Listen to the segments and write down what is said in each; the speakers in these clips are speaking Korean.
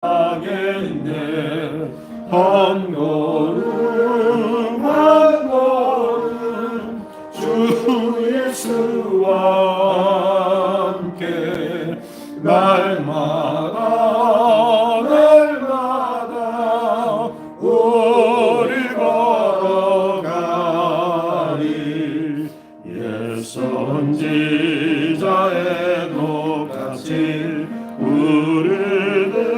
하겠네. 한 걸음 한 걸음 주 예수와 함께 날마다 우리 걸어가리. 옛 선지자의 똑같이 우리들도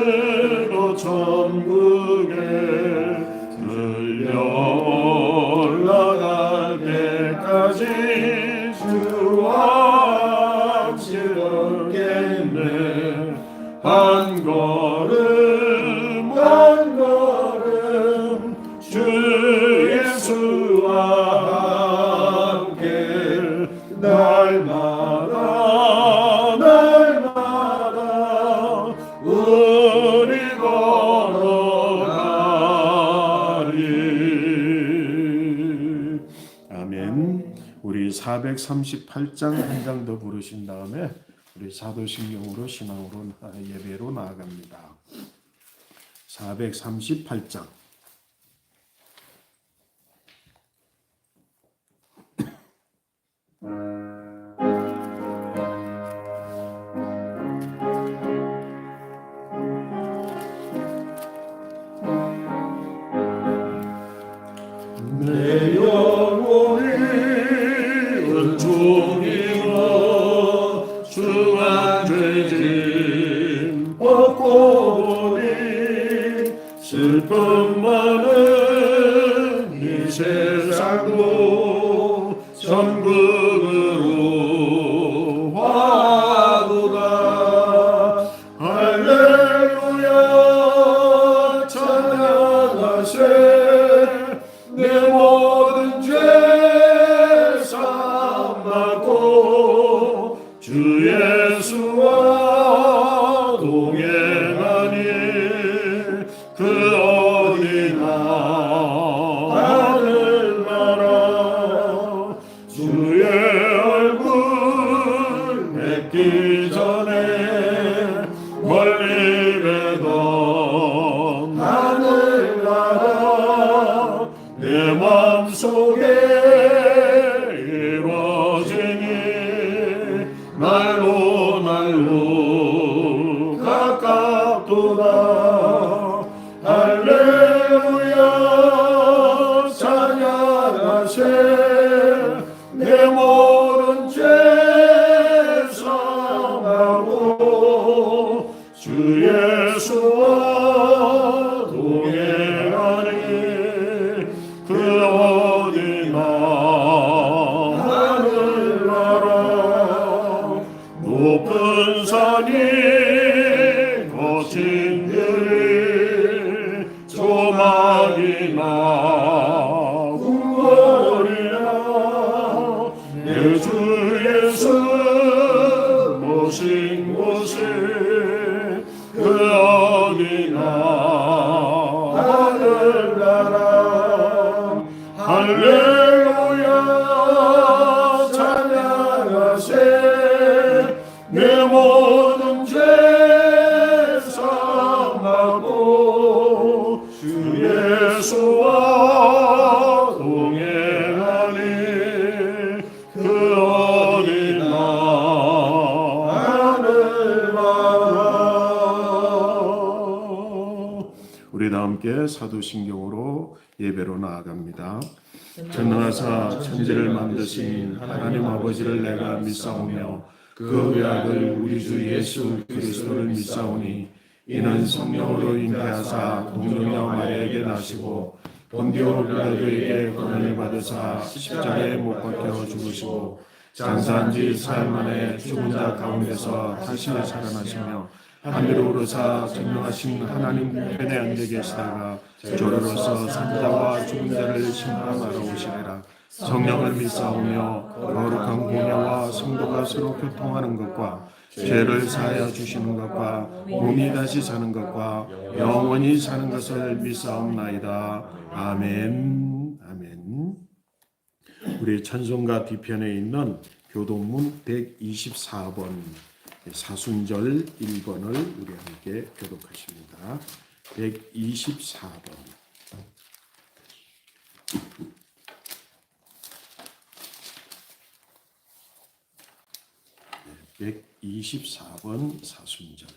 천국에 들려 올라갈 때까지 주와 함께 걷겠네. 한 걸음 한 걸음 주 예수와 함께 날마다 우리 걸어가리. 아멘. 우리 438장 한 장 더 부르신 다음에 우리 사도신경으로 신앙으로 예배로 나아갑니다. 438장. 내 영혼이 은총이여 중한 죄짐 벗고 보니 슬픔 많은 이 세상도 천국으로 화도다. 할렐루야 찬양하세. 내 모든 죄 사함받고 주 예수와 동행하니 그 어디나 하늘나라. 주의 얼굴 뵙기 전에 멀리 뵈던 하늘나라 내 맘속에 이루어지니 날로 가깝도다. 할렐루야 찬양하세. 내 모든 죄 사함하고 주 예수와 동행하니 그 어디나 하늘나라. 높은 산이 거친 길이 조막이나 궁궐이나 내 주 예수 모신 곳이 그 어디나 하늘나라. 할렐루야 찬양하세. 내 모든 죄 사함하고 주 예수와 동행하니 그 어디나 하늘나라. 우리 다 함께 사도신경으로 예배로 나아갑니다. 전능하사 천지를 만드신 하나님 아버지를 내가 믿사오며 그 외아들 우리 주 예수 그리스도를 믿사오니 이는 성령으로 잉태하사 동정녀 마리아에게 나시고 본디오 빌라도에게 고난을 받으사 십자가에 못 박혀 죽으시고 장사한 지 사흘 만에 죽은 자 가운데서 다시 살아나시며 하늘로 오르사 전능하신 하나님 우편에 앉아 계시다가 저로서 산자와 죽은 자를 심판하러 오시리라. 성령을 믿사오며 거룩한 공예와 성도가 서로 교통하는 것과 죄를 사하여 주시는 것과 몸이 다시 사는 것과 영원히 사는 것을 믿사옵나이다. 아멘. 아멘. 우리 찬송가 뒤편에 있는 교동문 124번 사순절 1번을 우리 함께 교독하십니다. 124번. 124번 사순절.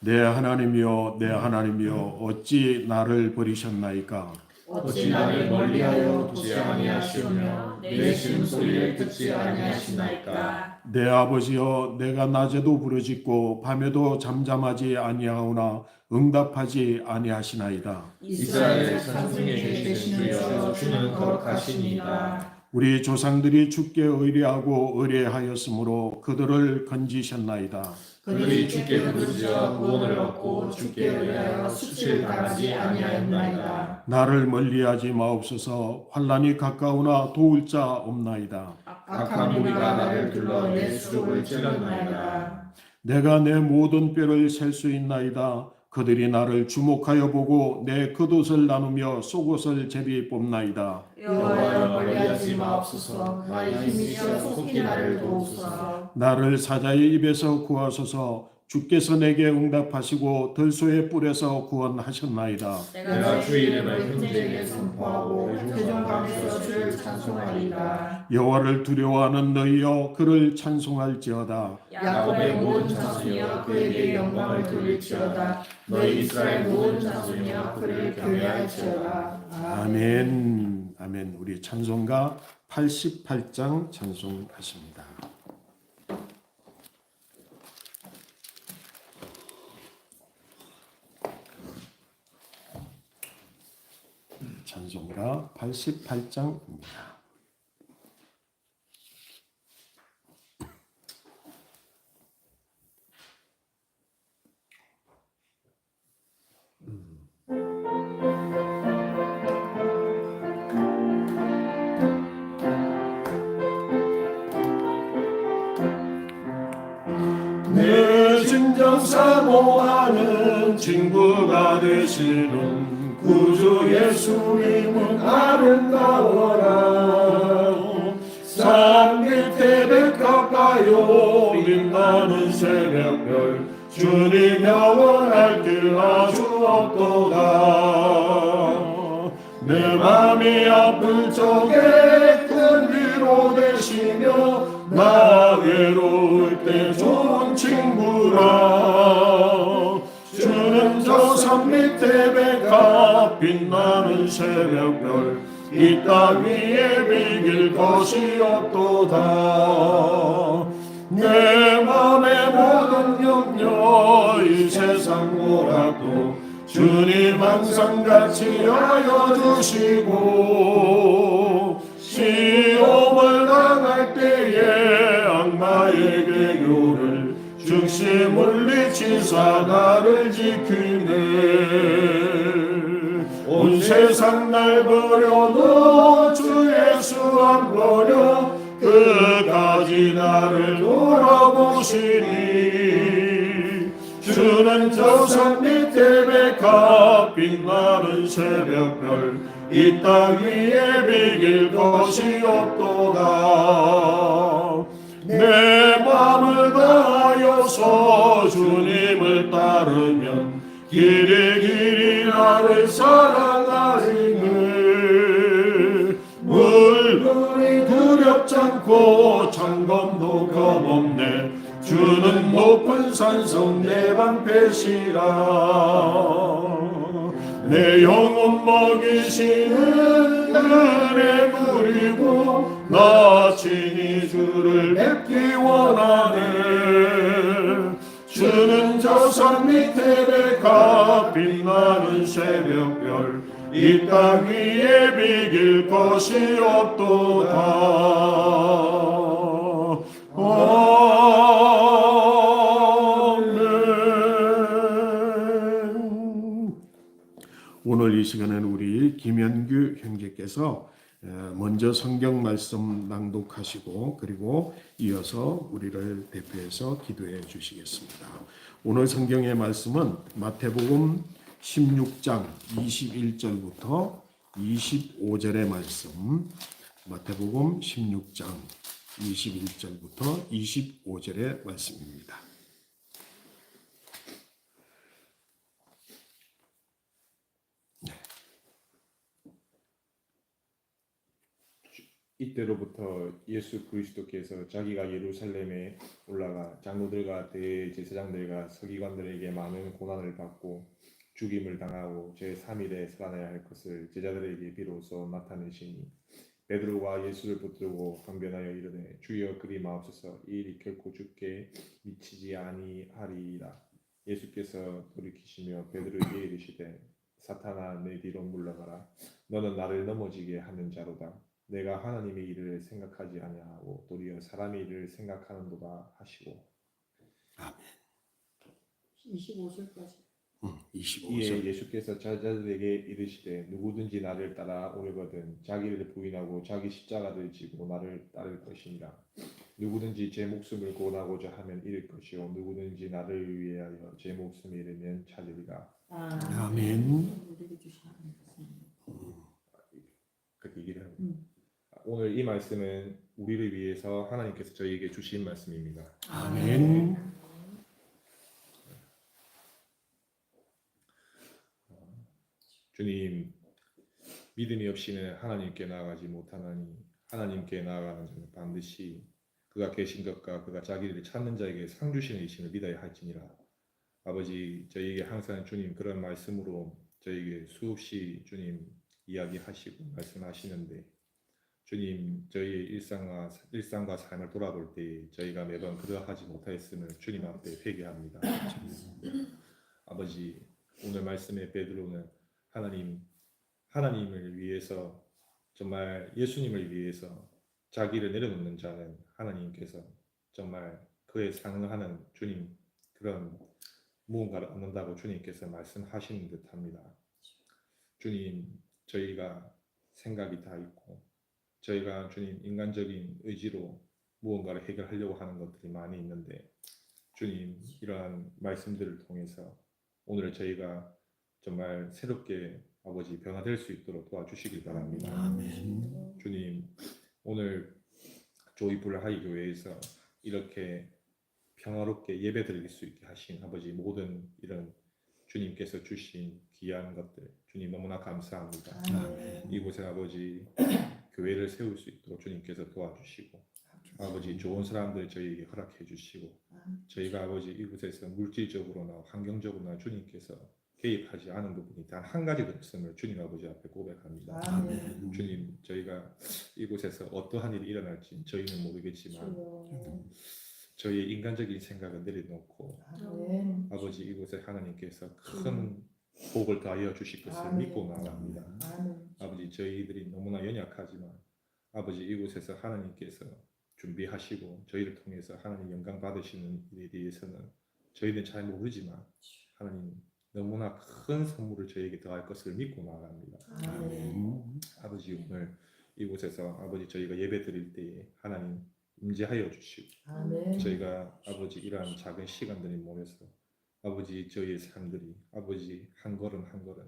내 하나님이여 내 하나님이여 어찌 나를 버리셨나이까? 어찌 나를 멀리하여 두지 아니하시며 내 신음소리를 듣지 아니하시나이까? 내 아버지여 내가 낮에도 부르짖고 밤에도 잠잠하지 아니하오나 응답하지 아니하시나이다. 이스라엘 산중에 계시는 주여 주는 거룩하시니이다. 우리 조상들이 주께 의뢰하고 의뢰하였으므로 그들을 건지셨나이다. 그들이 주께 부르짖어 구원을 얻고 주께 의하여 수치를 당하지 아니하였나이다. 나를 멀리하지 마옵소서. 환난이 가까우나 도울 자 없나이다. 악한 무리가 나를 둘러 내 수족을 찔렀나이다. 내가 내 모든 뼈를 셀 수 있나이다. 그들이 나를 주목하여 보고 내 겉옷을 나누며 속옷을 제비 뽑나이다. 여호와여 멀리하지 마옵소서. 나의 힘이여 속히 나를 도우소서. 나를 사자의 입에서 구하소서. 주께서 내게 응답하시고 들소의 뿔에서 구원하셨나이다. 내가 주의 이름을 형제에게 선포하고 회중 가운데서 주를 찬송하리이다. 여호와를 두려워하는 너희여 그를 찬송할지어다. 야곱의 모든 자손이여 그에게 영광을 돌릴지어다. 너희 이스라엘 모든 자손이여 그를 경외할지어다. 아멘. 아멘. 우리 찬송가 88장 찬송하십니다. 찬송가 88장입니다. 내 진정 사모하는 친구가 되시는 구주 예수님은 아름다워라. 산 밑에 배 가까요 빛나는 새벽별 주님 영원할 길 아주 없도다. 내 맘이 아플 적에 큰 위로 되시며 나 외로울 때 좋은 친구라. 주는 저 산 밑에 백합 빛나는 새벽별 이 땅 위에 비길 것이 없도다. 내 맘의 모든 염려 이 세상 고락도 주님 항상 같이 하여 주시고 시험을 당할 때에 악마의 계교를 즉시 물리치사 나를 지키네. 온 세상 날 버려도 주 예수 안 버려 끝까지 나를 돌아보시니. 주는 저 산 밑에 백합 빛나는 새벽별 이 땅 위에 비길 것이 없도다. 내 맘을 다하여서 주님을 따르면 길이 나를 사랑하시네. 물들이 두렵지 않고 창검도 겁없네. 주는 높은 산성 내 방패시라. 내 영혼 먹이시는 은혜 누리고 나 친히 주를 뵙기 원하네. 주는 저 산 밑에 백합 빛나는 새벽별 이 땅 위에 비길 것이 없도다. 오늘 이 시간에는 우리 김현규 형제께서 먼저 성경 말씀 낭독하시고 그리고 이어서 우리를 대표해서 기도해 주시겠습니다. 오늘 성경의 말씀은 마태복음 16장 21절부터 25절의 말씀, 마태복음 16장 21절부터 25절의 말씀입니다. 이때로부터 예수 그리스도께서 자기가 예루살렘에 올라가 장로들과 대제사장들과 서기관들에게 많은 고난을 받고 죽임을 당하고 제3일에 살아나야 할 것을 제자들에게 비로소 나타내시니 베드로가 예수를 붙들고 강변하여 이르되 주여 그리 마옵소서 이 일이 결코 죽게 미치지 아니하리이다. 예수께서 돌이키시며 베드로에게 이르시되 사탄아 내 뒤로 물러가라. 너는 나를 넘어지게 하는 자로다. 내가 하나님의 일을 생각하지 아니하고 도리어 사람의 일을 생각하는도다 하시고. 아멘. 25절까지. 25절. 이에 예수께서 제자들에게 이르시되 누구든지 나를 따라 오려거든 자기를 부인하고 자기 십자가를 지고 나를 따를 것이니라. 누구든지 제 목숨을 구원하고자 하면 잃을 것이요 누구든지 나를 위하여 제 목숨을 잃으면 찾으리라. 아멘. 우리에게 주신 말씀. 그렇게 얘기를 하고 오늘 이 말씀은 우리를 위해서 하나님께서 저희에게 주신 말씀입니다. 아멘. 주님, 믿음이 없이는 하나님께 나아가지 못하나니 하나님께 나아가는 자는 반드시 그가 계신 것과 그가 자기를 찾는 자에게 상 주시는 이심을 믿어야 할지니라. 아버지, 저희에게 항상 주님 그런 말씀으로 저희에게 수없이 주님 이야기하시고 말씀하시는데 주님 저희의 일상과 삶을 돌아볼 때 저희가 매번 그러하지 못하였음을 주님 앞에 회개합니다. 아버지, 오늘 말씀의 베드로는 하나님을 위해서 정말 예수님을 위해서 자기를 내려놓는 자는 하나님께서 정말 그에 상응하는 주님 그런 무언가를 얻는다고 주님께서 말씀하시는 듯합니다. 주님, 저희가 생각이 다 있고 저희가 주님 인간적인 의지로 무언가를 해결하려고 하는 것들이 많이 있는데 주님 이러한 말씀들을 통해서 오늘 저희가 정말 새롭게 아버지 변화될 수 있도록 도와주시길 바랍니다. 아멘. 주님 오늘 조이풀 하이 교회에서 이렇게 평화롭게 예배드릴 수 있게 하신 아버지 모든 이런 주님께서 주신 귀한 것들 주님 너무나 감사합니다. 아멘. 이곳에 아버지 교회를 세울 수 있도록 주님께서 도와주시고 아버지 좋은 사람들 저희에게 허락해 주시고 저희가 아버지 이곳에서 물질적으로나 환경적으로나 주님께서 개입하지 않은 부분이 단 한 가지도 없음을 주님 아버지 앞에 고백합니다. 아멘. 주님 저희가 이곳에서 어떠한 일이 일어날지 저희는 모르겠지만 저희의 인간적인 생각을 내려놓고 아버지 이곳에 하나님께서 큰 복을 더하여 주실 것을 믿고 나갑니다. 아버지 저희들이 너무나 연약하지만 아버지 이곳에서 하나님께서 준비하시고 저희를 통해서 하나님 영광 받으시는 일에 대해서는 저희는 잘 모르지만 하나님 너무나 큰 선물을 저희에게 더할 것을 믿고 나갑니다. 아멘. 아버지 오늘 이곳에서 아버지 저희가 예배 드릴 때에 하나님 임재하여 주시고 저희가 아버지 이러한 작은 시간들이 모여서 아버지 저희의 삶들이 아버지 한 걸음 한 걸음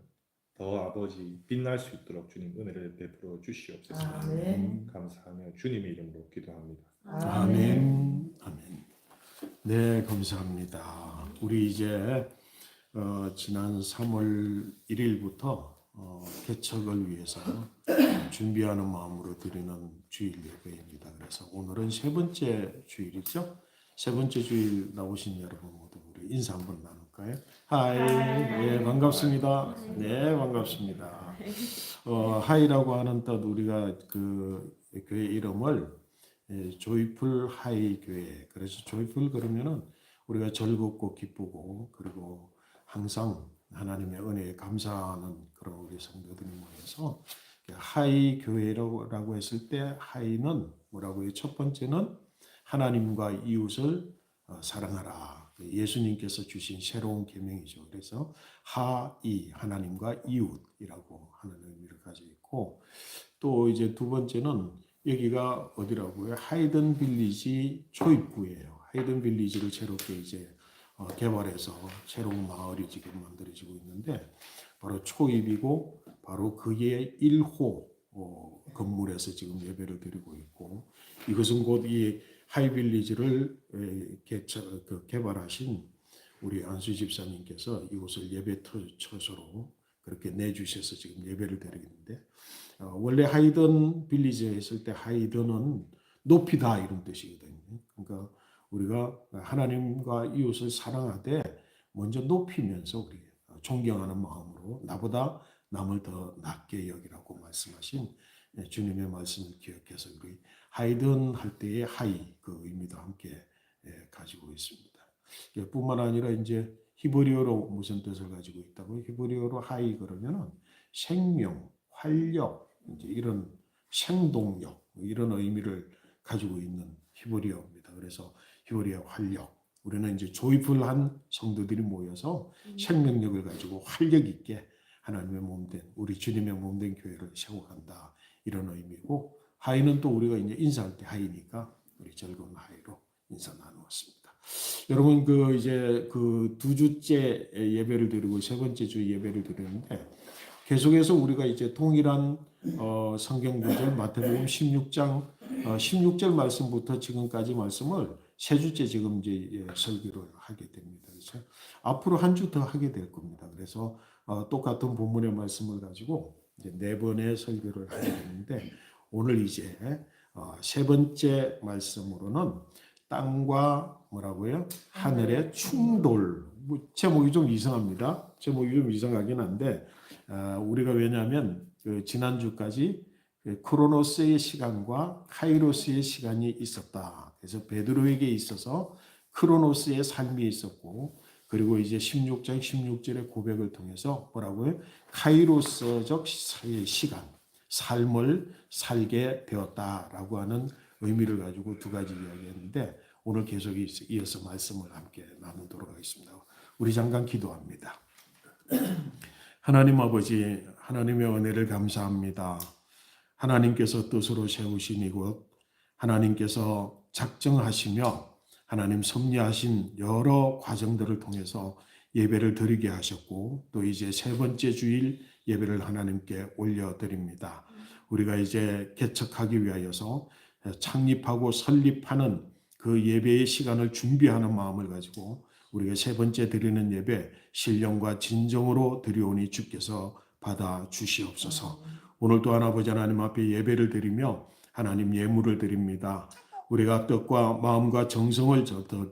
더 아버지 빛날 수 있도록 주님 은혜를 베풀어 주시옵소서. 감사하며 주님의 이름으로 기도합니다. 아멘. 아멘. 네, 감사합니다. 우리 이제 지난 3월 1일부터 개척을 위해서 준비하는 마음으로 드리는 주일 예배입니다. 그래서 오늘은 세 번째 주일이죠. 세 번째 주일 나오신 여러분 모두 우리 인사 한번 나눌까요? 하이, 네, 반갑습니다. 네, 반갑습니다. 하이라고 하는 뜻 우리가 그 교회 이름을 조이풀 하이 교회. 그래서 조이풀 그러면은 우리가 즐겁고 기쁘고 그리고 항상 하나님의 은혜에 감사하는 그런 우리 성도들이 모여서 하이 교회라고 했을 때 하이는 뭐라고요? 첫 번째는 하나님과 이웃을 사랑하라. 예수님께서 주신 새로운 계명이죠. 그래서 하이 하나님과 이웃이라고 하는 의미를 가지고 있고 또 이제 두 번째는 여기가 어디라고요? 하이든 빌리지 초입구예요. 하이든 빌리지를 새롭게 이제 개발해서 새로운 마을이 지금 만들어지고 있는데 바로 초입이고 바로 그의 1호 건물에서 지금 예배를 드리고 있고 이것은 곧 이 하이빌리지를 개발하신 우리 안수 집사님께서 이곳을 예배 처소로 그렇게 내주셔서 지금 예배를 드리는데 원래 하이든 빌리지에 있을 때 하이든은 높이다 이런 뜻이거든요. 그러니까 우리가 하나님과 이웃을 사랑하되 먼저 높이면서 우리 존경하는 마음으로 나보다 남을 더 낮게 여기라고 말씀하신 주님의 말씀을 기억해서 우리 하이든 할 때의 하이 그 의미도 함께 가지고 있습니다. 뿐만 아니라 이제 히브리어로 무슨 뜻을 가지고 있다고? 히브리어로 하이 그러면은 생명, 활력, 이제 이런 생동력 이런 의미를 가지고 있는 히브리어입니다. 그래서 히브리어 활력. 우리는 이제 조이풀한 성도들이 모여서 생명력을 가지고 활력 있게 하나님의 몸된 우리 주님의 몸된 교회를 세워간다 이런 의미고 하이는 또 우리가 이제 인사할 때 하이니까 우리 즐거운 하이로 인사 나누었습니다. 여러분 그 이제 그 두 주째 예배를 드리고 세 번째 주 예배를 드리는데 계속해서 우리가 이제 동일한 성경 구절 마태복음 16장 16절 말씀부터 지금까지 말씀을 세 주째 지금 이제 설교를 하게 됩니다. 그래서 앞으로 한 주 더 하게 될 겁니다. 그래서 똑같은 본문의 말씀을 가지고 이제 네 번의 설교를 하게 되는데 오늘 이제 세 번째 말씀으로는 땅과 뭐라고요? 하늘의 충돌. 제목이 좀 이상합니다. 제목이 좀 이상하긴 한데 우리가 왜냐하면 그 지난주까지 크로노스의 시간과 카이로스의 시간이 있었다. 그래서 베드로에게 있어서 크로노스의 삶이 있었고 그리고 이제 16장 16절의 고백을 통해서 뭐라고요? 카이로스적 시간, 삶을 살게 되었다라고 하는 의미를 가지고 두 가지 이야기했는데 오늘 계속 이어서 말씀을 함께 나누도록 하겠습니다. 우리 잠깐 기도합니다. 하나님 아버지, 하나님의 은혜를 감사합니다. 하나님께서 뜻으로 세우신 이곳, 하나님께서 작정하시며 하나님 섭리하신 여러 과정들을 통해서 예배를 드리게 하셨고 또 이제 세 번째 주일 예배를 하나님께 올려드립니다. 우리가 이제 개척하기 위하여서 창립하고 설립하는 그 예배의 시간을 준비하는 마음을 가지고 우리가 세 번째 드리는 예배 신령과 진정으로 드리오니 주께서 받아 주시옵소서. 오늘 또한 아버지 하나님 앞에 예배를 드리며 하나님 예물을 드립니다. 우리가 뜻과 마음과 정성을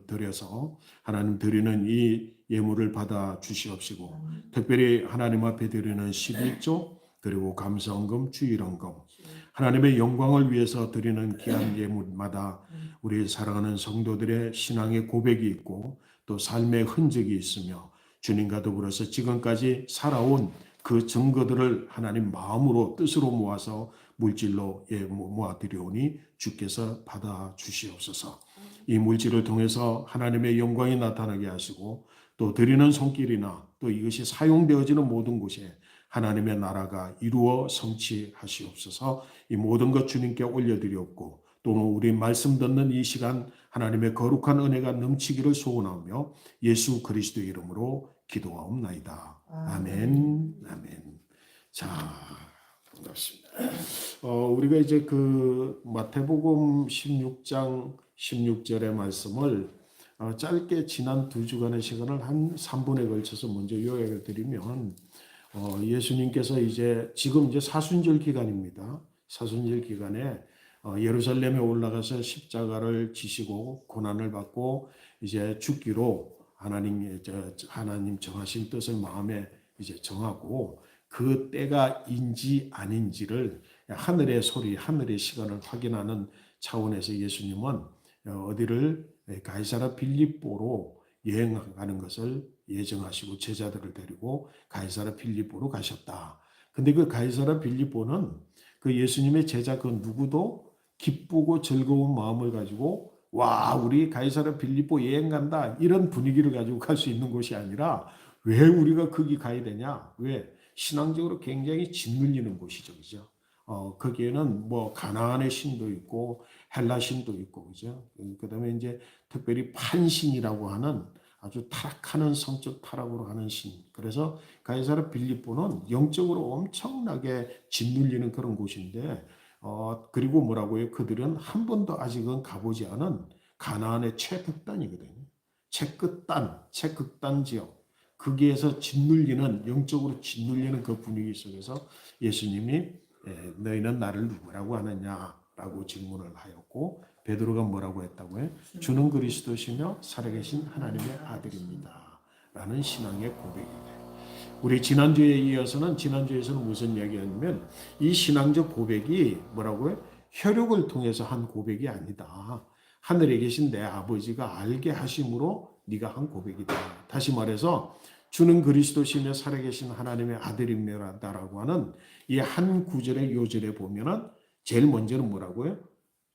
드려서 하나님 드리는 이 예물을 받아 주시옵시고 특별히 하나님 앞에 드리는 11조 그리고 감사헌금 주일헌금 하나님의 영광을 위해서 드리는 귀한 예물마다 우리 사랑하는 성도들의 신앙의 고백이 있고 또 삶의 흔적이 있으며 주님과 더불어서 지금까지 살아온 그 증거들을 하나님 마음으로 뜻으로 모아서 물질로 모아드리오니 주께서 받아 주시옵소서. 이 물질을 통해서 하나님의 영광이 나타나게 하시고 또 드리는 손길이나 또 이것이 사용되어지는 모든 곳에 하나님의 나라가 이루어 성취하시옵소서. 이 모든 것 주님께 올려드리옵고 또 우리 말씀 듣는 이 시간 하나님의 거룩한 은혜가 넘치기를 소원하며 예수 그리스도 이름으로 기도하옵나이다. 아멘. 아멘. 자, 반갑습니다. 우리가 이제 그 마태복음 16장 16절의 말씀을 짧게 지난 두 주간의 시간을 한 3분에 걸쳐서 먼저 요약을 드리면 예수님께서 이제 지금 이제 사순절 기간입니다. 사순절 기간에 예루살렘에 올라가서 십자가를 지시고 고난을 받고 이제 죽기로 하나님 정하신 뜻을 마음에 이제 정하고 그 때가 인지 아닌지를 하늘의 소리, 하늘의 시간을 확인하는 차원에서 예수님은 어디를 가이사랴 빌립보로 여행하는 것을 예정하시고 제자들을 데리고 가이사랴 빌립보로 가셨다. 근데 그 가이사랴 빌립보는 그 예수님의 제자 그 누구도 기쁘고 즐거운 마음을 가지고 와 우리 가이사랴 빌립보 여행 간다 이런 분위기를 가지고 갈 수 있는 곳이 아니라 왜 우리가 거기 가야 되냐? 왜? 신앙적으로 굉장히 짓눌리는 곳이죠. 그죠? 거기에는 뭐 가나안의 신도 있고 헬라 신도 있고 그죠? 그다음에 이제 특별히 판신이라고 하는 아주 타락하는 성적 타락으로 하는 신. 그래서 가이사랴 빌립보는 영적으로 엄청나게 짓눌리는 그런 곳인데 그리고 뭐라고요? 그들은 한 번도 아직은 가보지 않은 가나안의 최북단이거든요. 최끝단 지역. 거기에서 짓눌리는, 영적으로 짓눌리는 그 분위기 속에서 예수님이 너희는 나를 누구라고 하느냐라고 질문을 하였고, 베드로가 뭐라고 했다고요? 주는 그리스도시며 살아계신 하나님의 아들입니다 라는 신앙의 고백입니다. 우리 지난주에서는 무슨 이야기였냐면, 이 신앙적 고백이 뭐라고요? 혈육을 통해서 한 고백이 아니다. 하늘에 계신 내 아버지가 알게 하심으로 네가 한 고백이다. 다시 말해서 주는 그리스도시며 살아계신 하나님의 아들입니다라고 하는 이 한 구절의 요절에 보면은 제일 먼저는 뭐라고요?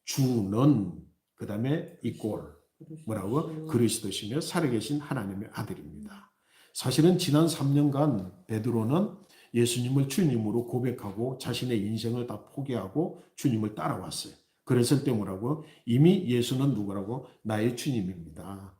주는, 그 다음에 이꼴 뭐라고? 그리스도시며 살아계신 하나님의 아들입니다. 사실은 지난 3년간 베드로는 예수님을 주님으로 고백하고 자신의 인생을 다 포기하고 주님을 따라왔어요. 그랬을 때 뭐라고? 이미 예수는 누구라고? 나의 주님입니다.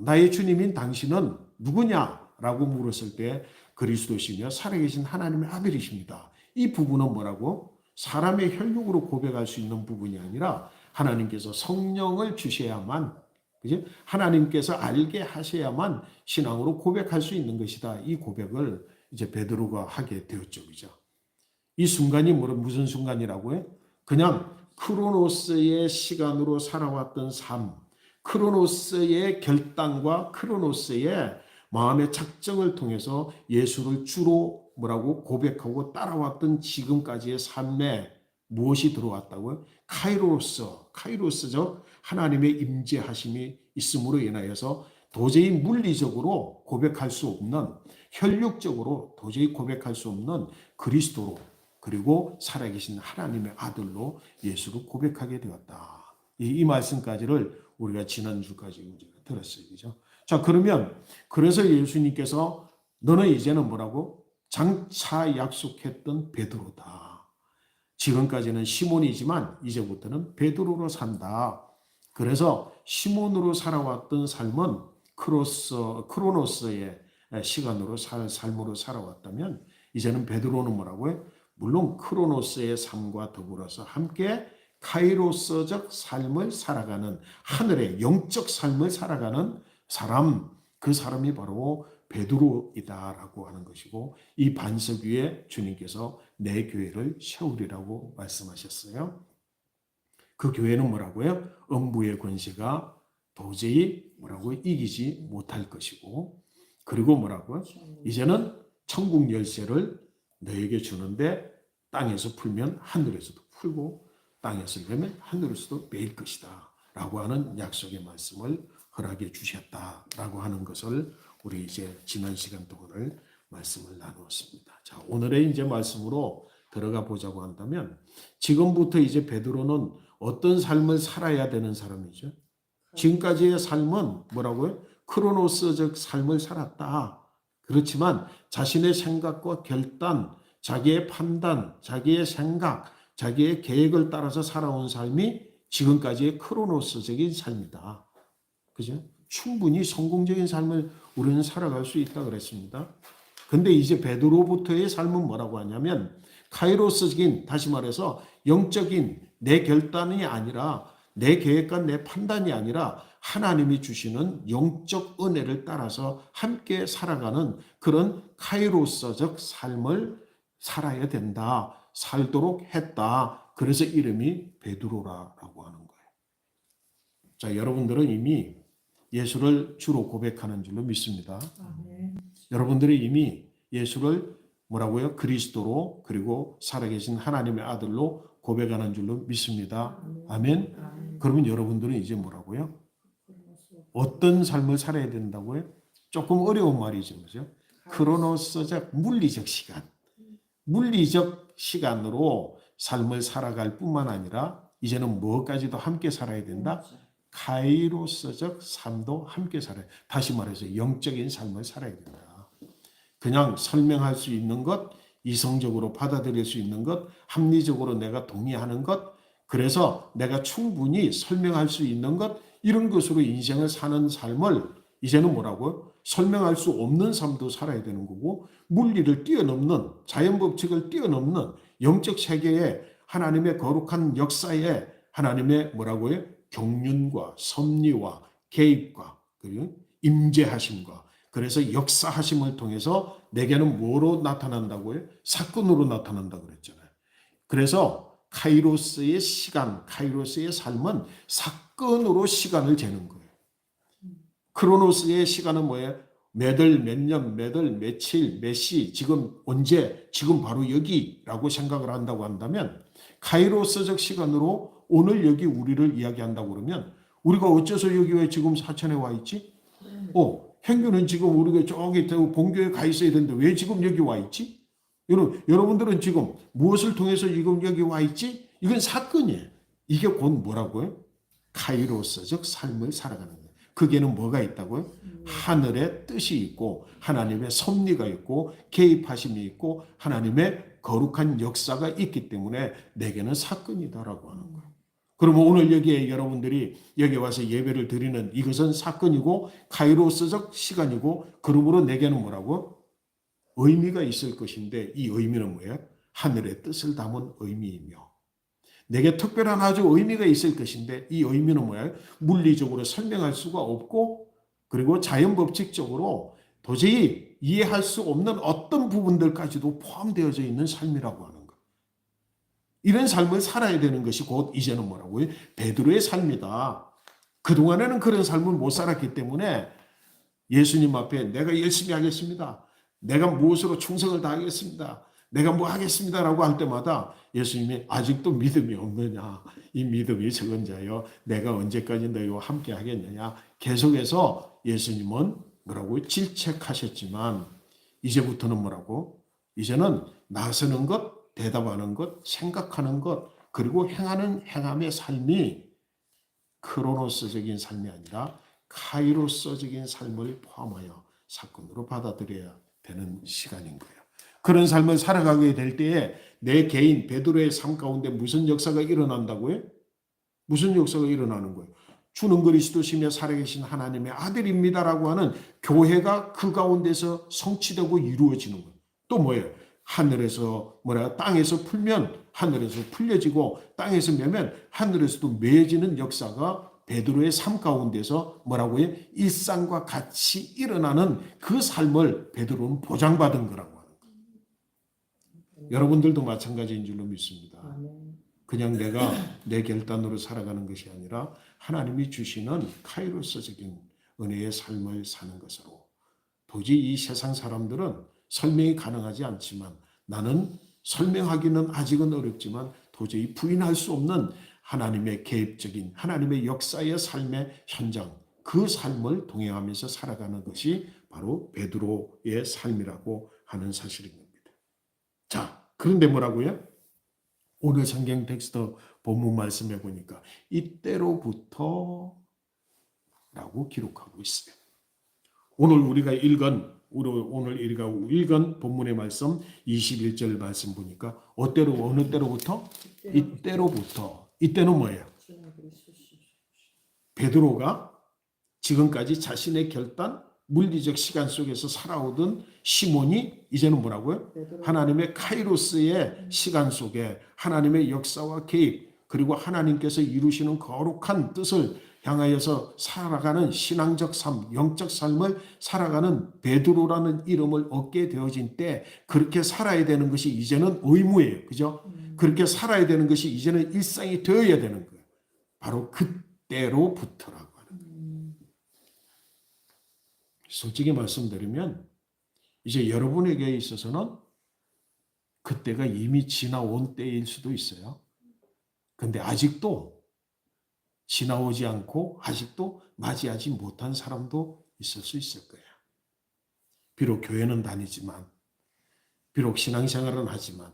나의 주님인 당신은 누구냐라고 물었을 때 그리스도시며 살아계신 하나님의 아들이십니다. 이 부분은 뭐라고? 사람의 혈육으로 고백할 수 있는 부분이 아니라 하나님께서 성령을 주셔야만, 그죠? 하나님께서 알게 하셔야만 신앙으로 고백할 수 있는 것이다. 이 고백을 이제 베드로가 하게 되었죠, 그죠? 이 순간이 무슨 순간이라고요? 그냥 크로노스의 시간으로 살아왔던 삶, 크로노스의 결단과 크로노스의 마음의 작정을 통해서 예수를 주로 뭐라고 고백하고 따라왔던 지금까지의 삶에 무엇이 들어왔다고요? 카이로스죠. 하나님의 임재하심이 있음으로 인하여서 도저히 물리적으로 고백할 수 없는, 혈육적으로 도저히 고백할 수 없는 그리스도로, 그리고 살아계신 하나님의 아들로 예수를 고백하게 되었다. 이 말씀까지를 우리가 지난주까지 들었어요. 그죠? 자, 그러면 그래서 예수님께서 너는 이제는 뭐라고? 장차 약속했던 베드로다. 지금까지는 시몬이지만 이제부터는 베드로로 산다. 그래서 시몬으로 살아왔던 삶은 크로노스의 시간으로 삶으로 살아왔다면 이제는 베드로는 뭐라고요? 물론 크로노스의 삶과 더불어서 함께 카이로스적 삶을 살아가는, 하늘의 영적 삶을 살아가는 사람, 그 사람이 바로 베드로이다라고 하는 것이고, 이 반석 위에 주님께서 내 교회를 세우리라고 말씀하셨어요. 그 교회는 뭐라고요? 음부의 권세가 도저히 뭐라고 이기지 못할 것이고, 그리고 뭐라고요? 이제는 천국 열쇠를 너에게 주는데 땅에서 풀면 하늘에서도 풀고 땅에서 열면 하늘에서도 매일 것이다 라고 하는 약속의 말씀을 허락해 주셨다라고 하는 것을 우리 이제 지난 시간 동안을 말씀을 나누었습니다. 자, 오늘의 이제 말씀으로 들어가 보자고 한다면, 지금부터 이제 베드로는 어떤 삶을 살아야 되는 사람이죠? 지금까지의 삶은 뭐라고요? 크로노스적 삶을 살았다. 그렇지만 자신의 생각과 결단, 자기의 판단, 자기의 생각, 자기의 계획을 따라서 살아온 삶이 지금까지의 크로노스적인 삶이다. 그죠? 충분히 성공적인 삶을 우리는 살아갈 수 있다 그랬습니다. 근데 이제 베드로부터의 삶은 뭐라고 하냐면 카이로스적인, 다시 말해서 영적인 내 결단이 아니라, 내 계획과 내 판단이 아니라 하나님이 주시는 영적 은혜를 따라서 함께 살아가는 그런 카이로스적 삶을 살아야 된다. 살도록 했다. 그래서 이름이 베드로라고 하는 거예요. 자, 여러분들은 이미 예수를 주로 고백하는 줄로 믿습니다. 여러분들이 이미 예수를 뭐라고요? 그리스도로, 그리고 살아계신 하나님의 아들로 고백하는 줄로 믿습니다. 아멘. 그러면 여러분들은 이제 뭐라고요? 어떤 삶을 살아야 된다고요? 조금 어려운 말이죠. 그죠? 크로노스적 물리적 시간. 물리적 시간으로 삶을 살아갈 뿐만 아니라 이제는 뭐까지도 함께 살아야 된다? 카이로스적 삶도 함께 살아야, 다시 말해서 영적인 삶을 살아야 된다. 그냥 설명할 수 있는 것, 이성적으로 받아들일 수 있는 것, 합리적으로 내가 동의하는 것, 그래서 내가 충분히 설명할 수 있는 것, 이런 것으로 인생을 사는 삶을 이제는 뭐라고요? 설명할 수 없는 삶도 살아야 되는 거고, 물리를 뛰어넘는, 자연 법칙을 뛰어넘는 영적 세계에 하나님의 거룩한 역사에 하나님의 뭐라고요? 경륜과 섭리와 개입과 그리고 임재하심과 그래서 역사하심을 통해서 내게는 뭐로 나타난다고요? 사건으로 나타난다고 그랬잖아요. 그래서 카이로스의 시간, 카이로스의 삶은 사건으로 시간을 재는 거예요. 크로노스의 시간은 뭐예요? 몇 월, 몇 년, 몇 월, 며칠, 몇 시, 지금 언제, 지금 바로 여기라고 생각을 한다고 한다면 카이로스적 시간으로 오늘 여기 우리를 이야기한다고 그러면 우리가 어째서 여기에 지금 사천에 와 있지? 행규는 지금 우리가 저기 본교에 가 있어야 되는데 왜 지금 여기 와 있지? 여러분들은 지금 무엇을 통해서 지금 여기 와 있지? 이건 사건이에요. 이게 곧 뭐라고요? 카이로스적 삶을 살아가는 거예요. 그게는 뭐가 있다고요? 하늘의 뜻이 있고 하나님의 섭리가 있고 개입하심이 있고 하나님의 거룩한 역사가 있기 때문에 내게는 사건이다라고 하는 거예요. 그러면 오늘 여기에 여러분들이 여기 와서 예배를 드리는 이것은 사건이고 카이로스적 시간이고 그러므로 내게는 뭐라고? 의미가 있을 것인데 이 의미는 뭐예요? 하늘의 뜻을 담은 의미이며 내게 특별한 아주 의미가 있을 것인데 이 의미는 뭐예요? 물리적으로 설명할 수가 없고 그리고 자연법칙적으로 도저히 이해할 수 없는 어떤 부분들까지도 포함되어져 있는 삶이라고 하는 거예요. 이런 삶을 살아야 되는 것이 곧 이제는 뭐라고요? 베드로의 삶이다. 그동안에는 그런 삶을 못 살았기 때문에 예수님 앞에 내가 열심히 하겠습니다. 내가 무엇으로 충성을 다하겠습니다. 내가 뭐 하겠습니다라고 할 때마다 예수님이 아직도 믿음이 없느냐. 이 믿음이 적은 자여 내가 언제까지 너희와 함께 하겠느냐. 계속해서 예수님은 뭐라고 질책하셨지만 이제부터는 뭐라고? 이제는 나서는 것, 대답하는 것, 생각하는 것 그리고 행하는 행함의 삶이 크로노스적인 삶이 아니라 카이로스적인 삶을 포함하여 사건으로 받아들여야 되는 시간인 거예요. 그런 삶을 살아가게 될 때에 내 개인 베드로의 삶 가운데 무슨 역사가 일어난다고요? 무슨 역사가 일어나는 거예요? 주는 그리스도시며 살아계신 하나님의 아들입니다라고 하는 교회가 그 가운데서 성취되고 이루어지는 거예요. 또 뭐예요? 하늘에서 땅에서 풀면 하늘에서 풀려지고 땅에서 매면 하늘에서도 매어지는 역사가 베드로의 삶 가운데서 뭐라고요? 일상과 같이 일어나는 그 삶을 베드로는 보장받은 거라고 하는 거예요. 여러분들도 마찬가지인 줄로 믿습니다. 그냥 내가 내 결단으로 살아가는 것이 아니라 하나님이 주시는 카이로스적인 은혜의 삶을 사는 것으로 도저히 이 세상 사람들은 설명이 가능하지 않지만 나는 설명하기는 아직은 어렵지만 도저히 부인할 수 없는 하나님의 개입적인 하나님의 역사의 삶의 현장 그 삶을 동행하면서 살아가는 것이 바로 베드로의 삶이라고 하는 사실인 겁니다. 자, 그런데 뭐라고요? 오늘 성경 텍스트 본문 말씀해 보니까 이때로부터 라고 기록하고 있어요. 오늘 우리가 읽은 본문의 말씀 21절 말씀 보니까 어느 때로부터? 이때로부터. 이때는 뭐예요? 베드로가 지금까지 자신의 결단, 물리적 시간 속에서 살아오던 시몬이 이제는 뭐라고요? 하나님의 카이로스의 시간 속에 하나님의 역사와 개입 그리고 하나님께서 이루시는 거룩한 뜻을 향하여서 살아가는 신앙적 삶, 영적 삶을 살아가는 베드로라는 이름을 얻게 되어진 때 그렇게 살아야 되는 것이 이제는 의무예요. 그죠? 그렇게 살아야 되는 것이 이제는 일상이 되어야 되는 거예요. 바로 그때로부터라고 하는 거예요. 솔직히 말씀드리면 이제 여러분에게 있어서는 그때가 이미 지나온 때일 수도 있어요. 근데 아직도 지나오지 않고 아직도 맞이하지 못한 사람도 있을 수 있을 거예요. 비록 교회는 다니지만 비록 신앙생활은 하지만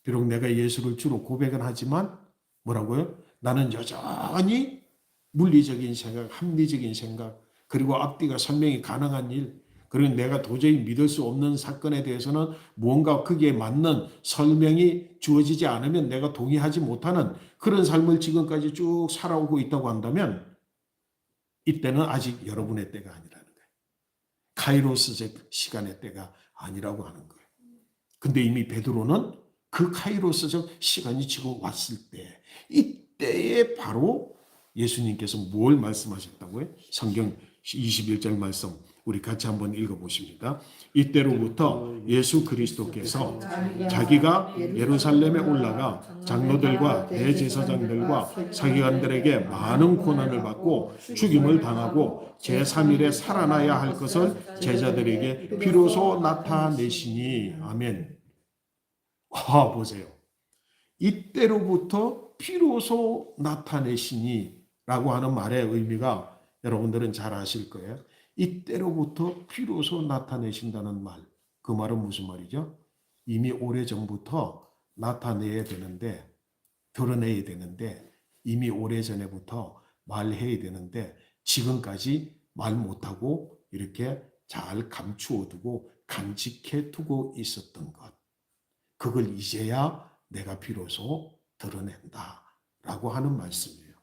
비록 내가 예수를 주로 고백은 하지만 뭐라고요? 나는 여전히 물리적인 생각, 합리적인 생각 그리고 앞뒤가 설명이 가능한 일 그리고 내가 도저히 믿을 수 없는 사건에 대해서는 무언가 거기에 맞는 설명이 주어지지 않으면 내가 동의하지 못하는 그런 삶을 지금까지 쭉 살아오고 있다고 한다면 이때는 아직 여러분의 때가 아니라는 거예요. 카이로스적 시간의 때가 아니라고 하는 거예요. 근데 이미 베드로는 그 카이로스적 시간이 지금 왔을 때 이때에 바로 예수님께서 뭘 말씀하셨다고요? 성경 21절 말씀 우리 같이 한번 읽어보십니다. 이때로부터 예수 그리스도께서 자기가 예루살렘에 올라가 장로들과 대제사장들과 서기관들에게 많은 고난을 받고 죽임을 당하고 제3일에 살아나야 할 것을 제자들에게 비로소 나타내시니. 아멘. 보세요. 이때로부터 비로소 나타내시니 라고 하는 말의 의미가 여러분들은 잘 아실 거예요. 이때로부터 비로소 나타내신다는 말, 그 말은 무슨 말이죠? 이미 오래전부터 나타내야 되는데, 드러내야 되는데, 이미 오래전에부터 말해야 되는데 지금까지 말 못하고 이렇게 잘 감추어 두고 간직해 두고 있었던 것, 그걸 이제야 내가 비로소 드러낸다 라고 하는 말씀이에요.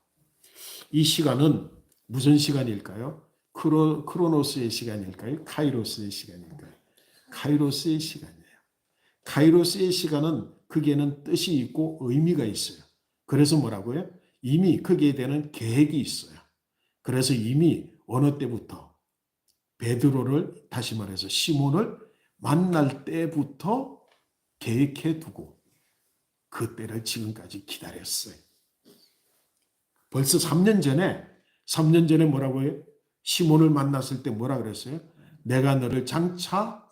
이 시간은 무슨 시간일까요? 크로노스의 시간일까요? 카이로스의 시간일까요? 카이로스의 시간이에요. 카이로스의 시간은 거기에는 뜻이 있고 의미가 있어요. 그래서 뭐라고요? 이미 거기에 대한 계획이 있어요. 그래서 이미 어느 때부터 베드로를, 다시 말해서 시몬을 만날 때부터 계획해 두고 그 때를 지금까지 기다렸어요. 벌써 3년 전에 뭐라고요? 시몬을 만났을 때 뭐라 그랬어요? 내가 너를 장차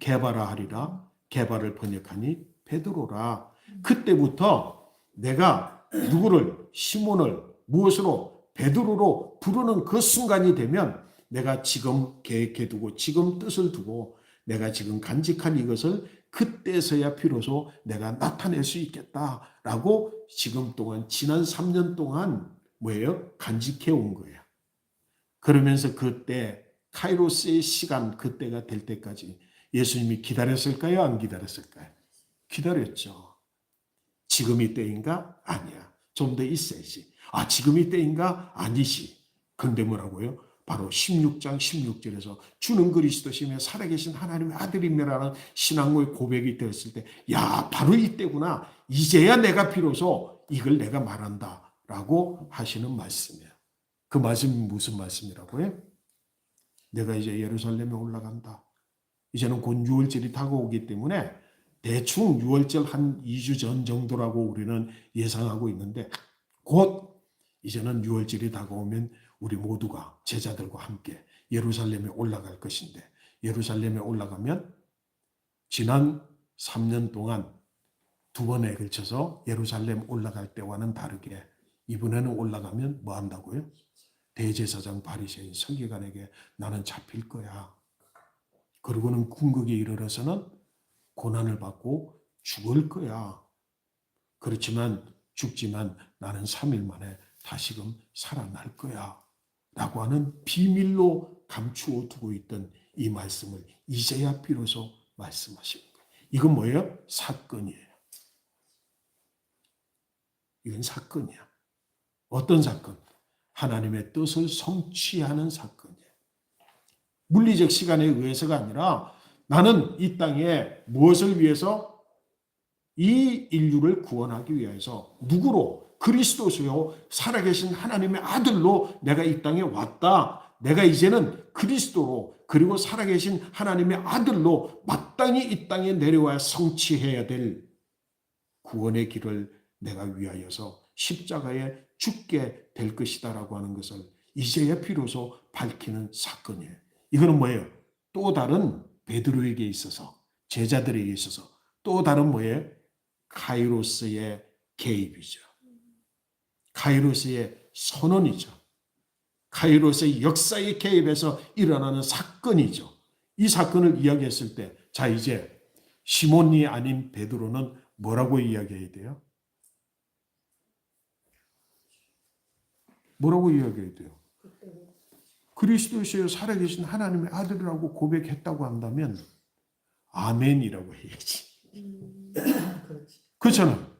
게바라 하리라. 게바를 번역하니 베드로라. 그때부터 내가 누구를, 시몬을 무엇으로? 베드로로 부르는 그 순간이 되면 내가 지금 계획해 두고 지금 뜻을 두고 내가 지금 간직한 이것을 그때서야 비로소 내가 나타낼 수 있겠다라고 지금 동안 지난 3년 동안 뭐예요? 간직해 온 거예요. 그러면서 그때 카이로스의 시간, 그때가 될 때까지 예수님이 기다렸을까요? 안 기다렸을까요? 기다렸죠. 지금이 때인가? 아니야. 좀 더 있어야지. 지금이 때인가? 아니지. 근데 뭐라고요? 바로 16장 16절에서 주는 그리스도시며 살아계신 하나님의 아들이며라는 신앙의 고백이 되었을 때, 야, 바로 이때구나. 이제야 내가 비로소 이걸 내가 말한다 라고 하시는 말씀이에요. 그 말씀이 무슨 말씀이라고요? 내가 이제 예루살렘에 올라간다. 이제는 곧 6월절이 다가오기 때문에 대충 6월절 한 2주 전 정도라고 우리는 예상하고 있는데, 곧 이제는 6월절이 다가오면 우리 모두가 제자들과 함께 예루살렘에 올라갈 것인데, 예루살렘에 올라가면 지난 3년 동안 두 번에 걸쳐서 예루살렘 올라갈 때와는 다르게 이번에는 올라가면 뭐 한다고요? 대제사장 바리새인 서기관에게 나는 잡힐 거야. 그리고는 궁극에 이르러서는 고난을 받고 죽을 거야. 그렇지만 죽지만 나는 3일 만에 다시금 살아날 거야 라고 하는 비밀로 감추어 두고 있던 이 말씀을 이제야 비로소 말씀하시는 거예요. 이건 뭐예요? 사건이에요. 이건 사건이야. 어떤 사건? 하나님의 뜻을 성취하는 사건이에요. 물리적 시간에 의해서가 아니라 나는 이 땅에 무엇을 위해서? 이 인류를 구원하기 위해서 누구로? 그리스도시요 살아계신 하나님의 아들로 내가 이 땅에 왔다. 내가 이제는 그리스도로 그리고 살아계신 하나님의 아들로 마땅히 이 땅에 내려와 성취해야 될 구원의 길을 내가 위하여서 십자가에 죽게 될 것이다라고 하는 것을 이제야 비로소 밝히는 사건이에요. 이거는 뭐예요? 또 다른 베드로에게 있어서, 제자들에게 있어서 또 다른 뭐예요? 카이로스의 개입이죠. 카이로스의 선언이죠. 카이로스의 역사의 개입에서 일어나는 사건이죠. 이 사건을 이야기했을 때, 자, 이제 시몬이 아닌 베드로는 뭐라고 이야기해야 돼요? 뭐라고 이야기해야 돼요? 그리스도시여 살아계신 하나님의 아들이라고 고백했다고 한다면 아멘이라고 해야지. 그렇잖아.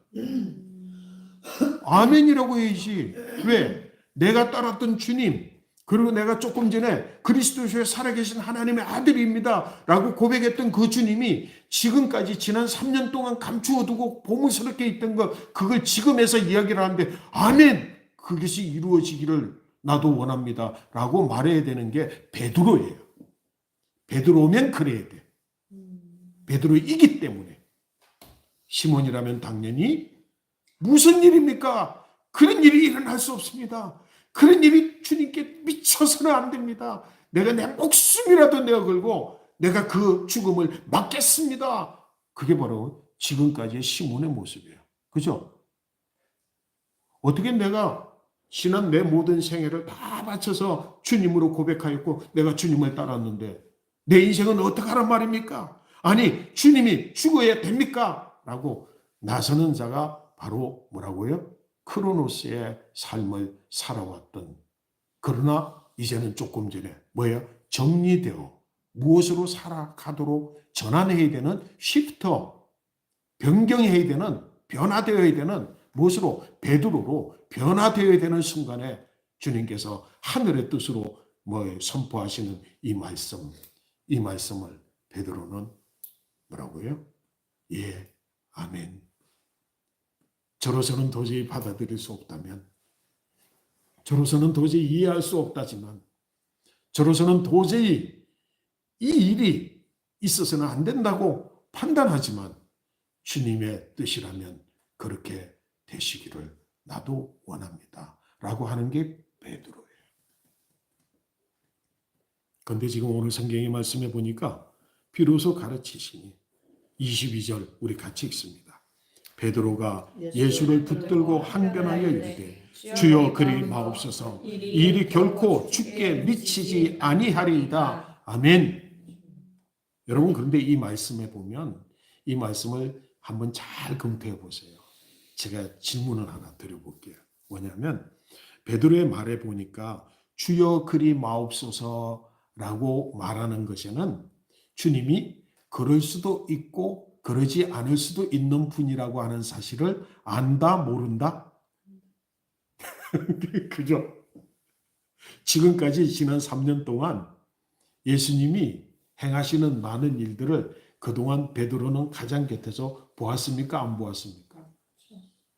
아멘이라고 해야지. 왜? 내가 따랐던 주님, 그리고 내가 조금 전에 그리스도시여 살아계신 하나님의 아들입니다 라고 고백했던 그 주님이 지금까지 지난 3년 동안 감추어두고 보물스럽게 있던 것, 그걸 지금에서 이야기를 하는데 아멘! 그것이 이루어지기를 나도 원합니다 라고 말해야 되는 게 베드로예요. 베드로면 그래야 돼. 베드로이기 때문에. 시몬이라면 당연히 무슨 일입니까? 그런 일이 일어날 수 없습니다. 그런 일이 주님께 미쳐서는 안 됩니다. 내가 내 목숨이라도 내어 걸고 내가 그 죽음을 막겠습니다. 그게 바로 지금까지의 시몬의 모습이에요. 그죠? 어떻게 내가 지난 내 모든 생애를 다 바쳐서 주님으로 고백하였고 내가 주님을 따랐는데 내 인생은 어떡하란 말입니까? 아니 주님이 죽어야 됩니까? 라고 나서는 자가 바로 뭐라고요? 크로노스의 삶을 살아왔던, 그러나 이제는 조금 전에 뭐예요? 정리되어 무엇으로 살아가도록 전환해야 되는 시프터, 변경해야 되는, 변화되어야 되는 무엇으로? 베드로로 변화되어야 되는 순간에 주님께서 하늘의 뜻으로 선포하시는 이 말씀을 베드로는 뭐라고요? 예, 아멘. 저로서는 도저히 받아들일 수 없다면, 저로서는 도저히 이해할 수 없다지만, 저로서는 도저히 이 일이 있어서는 안 된다고 판단하지만 주님의 뜻이라면 그렇게 되시기를 나도 원합니다. 라고 하는 게 베드로예요. 그런데 지금 오늘 성경의 말씀에 보니까 비로소 가르치시니 22절 우리 같이 읽습니다. 베드로가 예수를 붙들고 항변하여 이르되 주여 그리 마옵소서 이 일이 결코 주께 미치지 아니하리이다. 아멘. 여러분 그런데 이 말씀에 보면 이 말씀을 한번 잘 검토해 보세요. 제가 질문을 하나 드려볼게요. 뭐냐면 베드로의 말에 보니까 주여 그리 마옵소서라고 말하는 것에는 주님이 그럴 수도 있고 그러지 않을 수도 있는 분이라고 하는 사실을 안다 모른다? 그죠? 지금까지 지난 3년 동안 예수님이 행하시는 많은 일들을 그동안 베드로는 가장 곁에서 보았습니까? 안 보았습니까?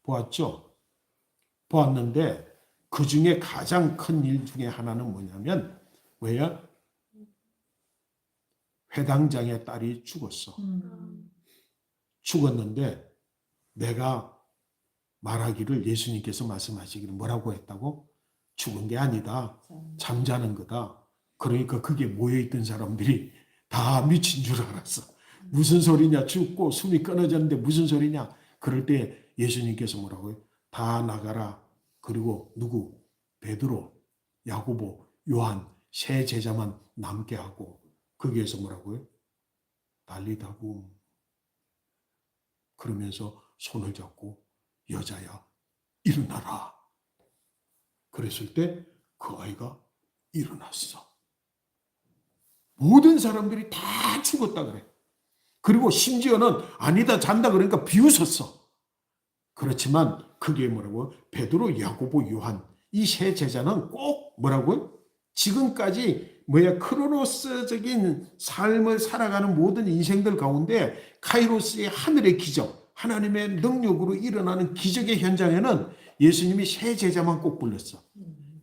보았죠? 보았는데 그 중에 가장 큰 일 중에 하나는 뭐냐면 왜요? 회당장의 딸이 죽었어. 죽었는데 내가 말하기를 예수님께서 말씀하시기를 뭐라고 했다고? 죽은 게 아니다. 잠자는 거다. 그러니까 그게 모여있던 사람들이 다 미친 줄 알았어. 무슨 소리냐? 죽고 숨이 끊어졌는데 무슨 소리냐? 그럴 때 예수님께서 뭐라고요? 다 나가라. 그리고 누구? 베드로, 야고보, 요한 세 제자만 남게 하고 거기에서 뭐라고요? 달리다붐. 그러면서 손을 잡고 여자야 일어나라. 그랬을 때 그 아이가 일어났어. 모든 사람들이 다 죽었다 그래. 그리고 심지어는 아니다 잔다 그러니까 비웃었어. 그렇지만 그게 뭐라고? 베드로, 야고보, 요한 이 세 제자는 꼭 뭐라고요? 지금까지 크로노스적인 삶을 살아가는 모든 인생들 가운데 카이로스의 하늘의 기적, 하나님의 능력으로 일어나는 기적의 현장에는 예수님이 세 제자만 꼭 불렀어.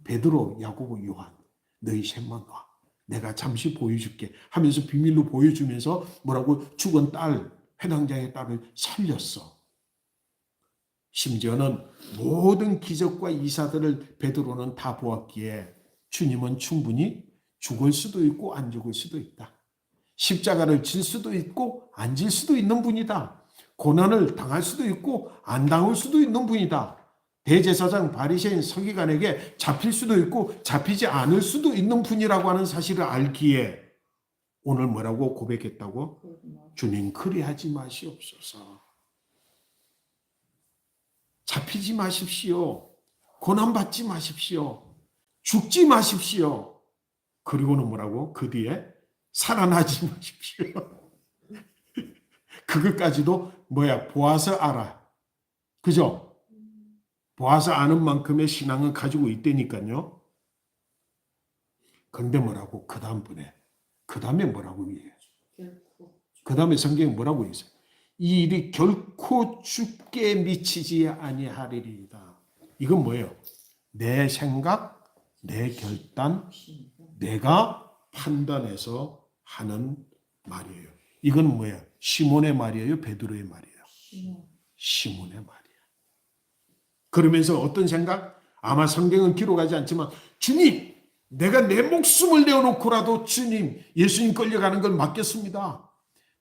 베드로, 야고보, 요한 너희 셋만 와. 내가 잠시 보여줄게 하면서 비밀로 보여주면서 뭐라고? 죽은 딸, 회당장의 딸을 살렸어. 심지어는 모든 기적과 이사들을 베드로는 다 보았기에 주님은 충분히 죽을 수도 있고 안 죽을 수도 있다. 십자가를 질 수도 있고 안 질 수도 있는 분이다. 고난을 당할 수도 있고 안 당할 수도 있는 분이다. 대제사장 바리새인 서기관에게 잡힐 수도 있고 잡히지 않을 수도 있는 분이라고 하는 사실을 알기에 오늘 뭐라고 고백했다고? 주님 그리하지 마시옵소서. 잡히지 마십시오. 고난받지 마십시오. 죽지 마십시오. 그리고는 뭐라고? 그 뒤에 살아나지 마십시오. 그것까지도 보아서 알아. 그죠? 보아서 아는 만큼의 신앙을 가지고 있다니까요. 그런데 뭐라고? 그 다음에 뭐라고 얘기해요? 그 다음에 성경에 뭐라고 있어요? 이 일이 결코 죽게 미치지 아니하리이다. 이건 뭐예요? 내 생각, 내 결단, 내가 판단해서 하는 말이에요. 이건 뭐야? 시몬의 말이에요? 베드로의 말이에요? 시몬의 말이에요. 그러면서 어떤 생각? 아마 성경은 기록하지 않지만 주님, 내가 내 목숨을 내어놓고라도 주님, 예수님 끌려가는 걸 막겠습니다.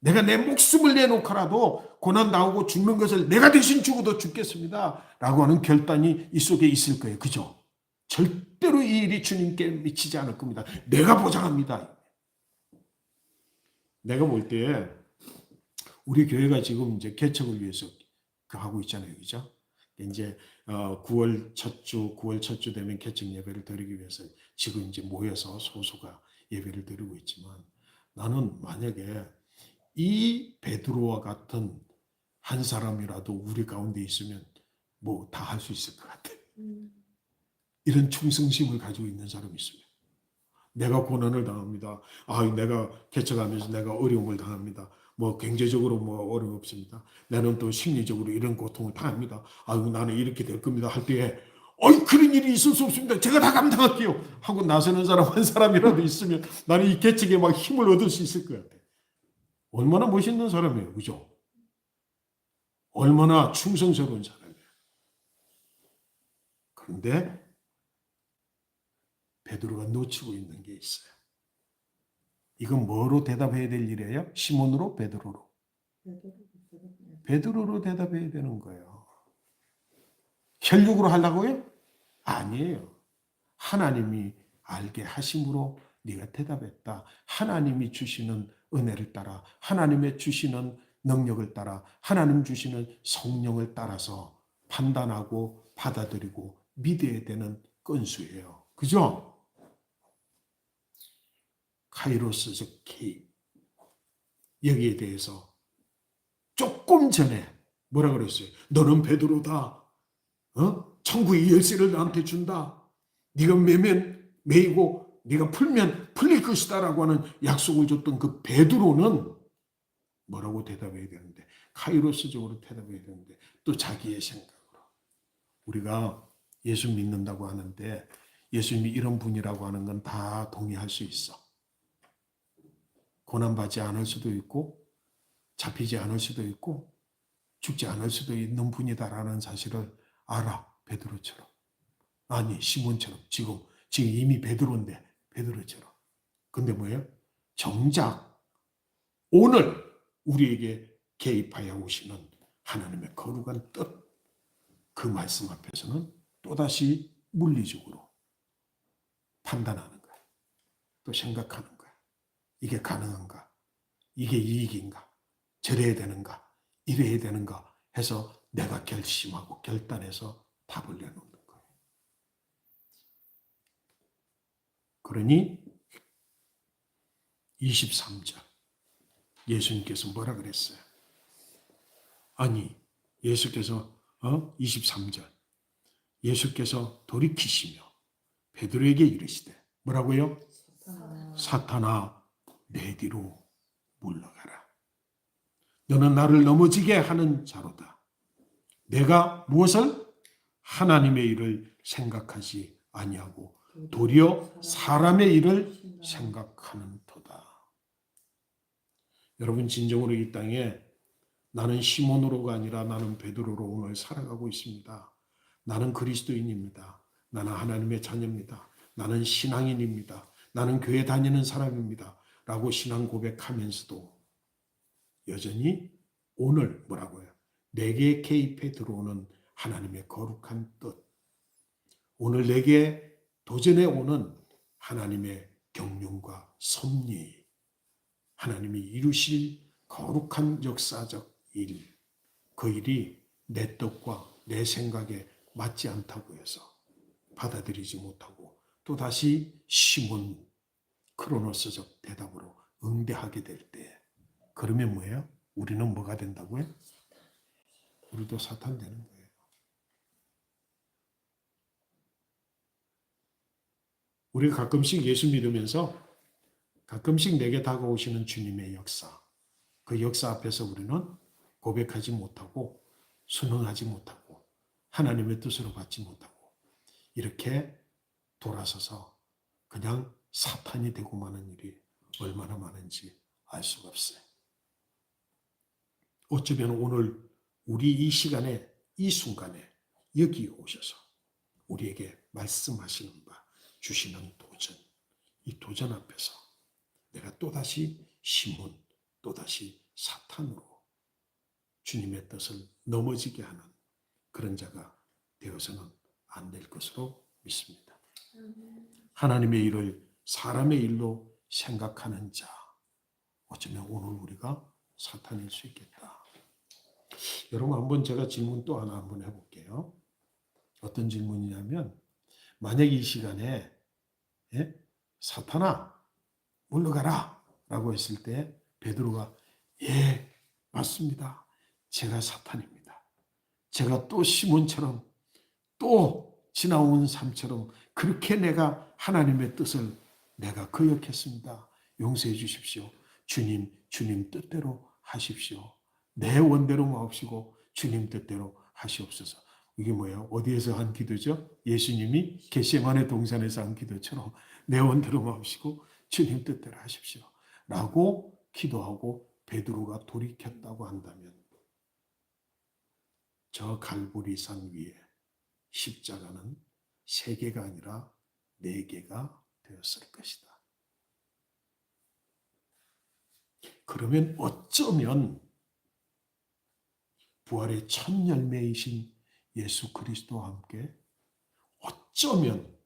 내가 내 목숨을 내놓고라도 고난당하고 죽는 것을 내가 대신 죽어도 죽겠습니다. 라고 하는 결단이 이 속에 있을 거예요. 그죠? 절대로 이 일이 주님께 미치지 않을 겁니다. 내가 보장합니다. 내가 볼 때 우리 교회가 지금 이제 개척을 위해서 하고 있잖아요. 그죠? 이제 9월 첫 주 되면 개척 예배를 드리기 위해서 지금 이제 모여서 소수가 예배를 드리고 있지만 나는 만약에 이 베드로와 같은 한 사람이라도 우리 가운데 있으면 뭐 다 할 수 있을 것 같아. 이런 충성심을 가지고 있는 사람이 있으면 내가 고난을 당합니다. 내가 개척하면서 내가 어려움을 당합니다. 뭐 경제적으로 뭐 어려움 없습니다. 나는 또 심리적으로 이런 고통을 당합니다. 나는 이렇게 될 겁니다. 할 때에 그런 일이 있을 수 없습니다. 제가 다 감당할게요. 하고 나서는 사람 한 사람이라도 있으면 나는 이 개척에 막 힘을 얻을 수 있을 것 같아. 얼마나 멋있는 사람이에요. 그죠? 얼마나 충성스러운 사람이에요. 그런데 베드로가 놓치고 있는 게 있어요. 이건 뭐로 대답해야 될 일이에요? 시몬으로? 베드로로? 베드로로 대답해야 되는 거예요. 혈육으로 하려고요? 아니에요. 하나님이 알게 하심으로 네가 대답했다. 하나님이 주시는 은혜를 따라, 하나님의 주시는 능력을 따라, 하나님 주시는 성령을 따라서 판단하고 받아들이고 믿어야 되는 건수예요. 그죠? 카이로스적 K. 여기에 대해서 조금 전에 뭐라 그랬어요? 너는 베드로다. 천국의 열쇠를 나한테 준다. 네가 매면 매이고 네가 풀면 풀릴 것이다 라고 하는 약속을 줬던 그 베드로는 뭐라고 대답해야 되는데, 카이로스적으로 대답해야 되는데 또 자기의 생각으로. 우리가 예수 믿는다고 하는데 예수님이 이런 분이라고 하는 건 다 동의할 수 있어. 고난받지 않을 수도 있고 잡히지 않을 수도 있고 죽지 않을 수도 있는 분이다라는 사실을 알아. 베드로처럼. 아니 시몬처럼. 지금 이미 베드로인데 베드로처럼. 근데 뭐예요? 정작 오늘 우리에게 개입하여 오시는 하나님의 거룩한 뜻, 그 말씀 앞에서는 또다시 물리적으로 판단하는 거야. 또 생각하는 거야. 이게 가능한가? 이게 이익인가? 저래야 되는가? 이래야 되는가? 해서 내가 결심하고 결단해서 답을 내놓는 거예요. 그러니 23절 예수님께서 뭐라 그랬어요? 아니 예수께서 23절 예수께서 돌이키시며 베드로에게 이르시되 뭐라고요? 사탄아 내 뒤로 물러가라. 너는 나를 넘어지게 하는 자로다. 내가 무엇을? 하나님의 일을 생각하지 아니하고 도리어 사람의 일을 생각하는 터다. 여러분 진정으로 이 땅에 나는 시몬으로가 아니라 나는 베드로로 오늘 살아가고 있습니다. 나는 그리스도인입니다. 나는 하나님의 자녀입니다. 나는 신앙인입니다. 나는 교회 다니는 사람입니다. 라고 신앙 고백하면서도 여전히 오늘 뭐라고요? 내게 개입해 들어오는 하나님의 거룩한 뜻, 오늘 내게 도전해 오는 하나님의 경륜과 섭리, 하나님이 이루실 거룩한 역사적 일, 그 일이 내 뜻과 내 생각에 맞지 않다고 해서 받아들이지 못하고 또다시 시몬 크로노스적 대답으로 응대하게 될 때, 그러면 뭐예요? 우리는 뭐가 된다고요? 우리도 사탄 되는 거예요. 우리가 가끔씩 예수 믿으면서 가끔씩 내게 다가오시는 주님의 역사, 그 역사 앞에서 우리는 고백하지 못하고 순응하지 못하고 하나님의 뜻으로 받지 못하고 이렇게 돌아서서 그냥 사탄이 되고 마는 일이 얼마나 많은지 알 수가 없어요. 어쩌면 오늘 우리 이 시간에 이 순간에 여기 오셔서 우리에게 말씀하시는 바 주시는 도전, 이 도전 앞에서 내가 또다시 시몬, 또다시 사탄으로 주님의 뜻을 넘어지게 하는 그런 자가 되어서는 안 될 것으로 믿습니다. 하나님의 일을 사람의 일로 생각하는 자, 어쩌면 오늘 우리가 사탄일 수 있겠다. 여러분, 한번 제가 질문 또 하나 한번 해볼게요. 어떤 질문이냐면, 만약 이 시간에 사탄아 물러가라 라고 했을 때 베드로가 예 맞습니다. 제가 사탄입니다. 제가 또 시몬처럼 또 지나온 삶처럼 그렇게 내가 하나님의 뜻을 내가 거역했습니다. 용서해 주십시오. 주님 뜻대로 하십시오. 내 원대로 마옵시고 주님 뜻대로 하시옵소서. 이게 뭐예요? 어디에서 한 기도죠? 예수님이 겟세마네 동산에서 한 기도처럼 내 원대로 마옵시고 주님 뜻대로 하십시오. 라고 기도하고 베드로가 돌이켰다고 한다면 저 갈보리산 위에 십자가는 3개가 아니라 4개가 되었을 것이다. 그러면 어쩌면 부활의 첫 열매이신 예수 그리스도와 함께 어쩌면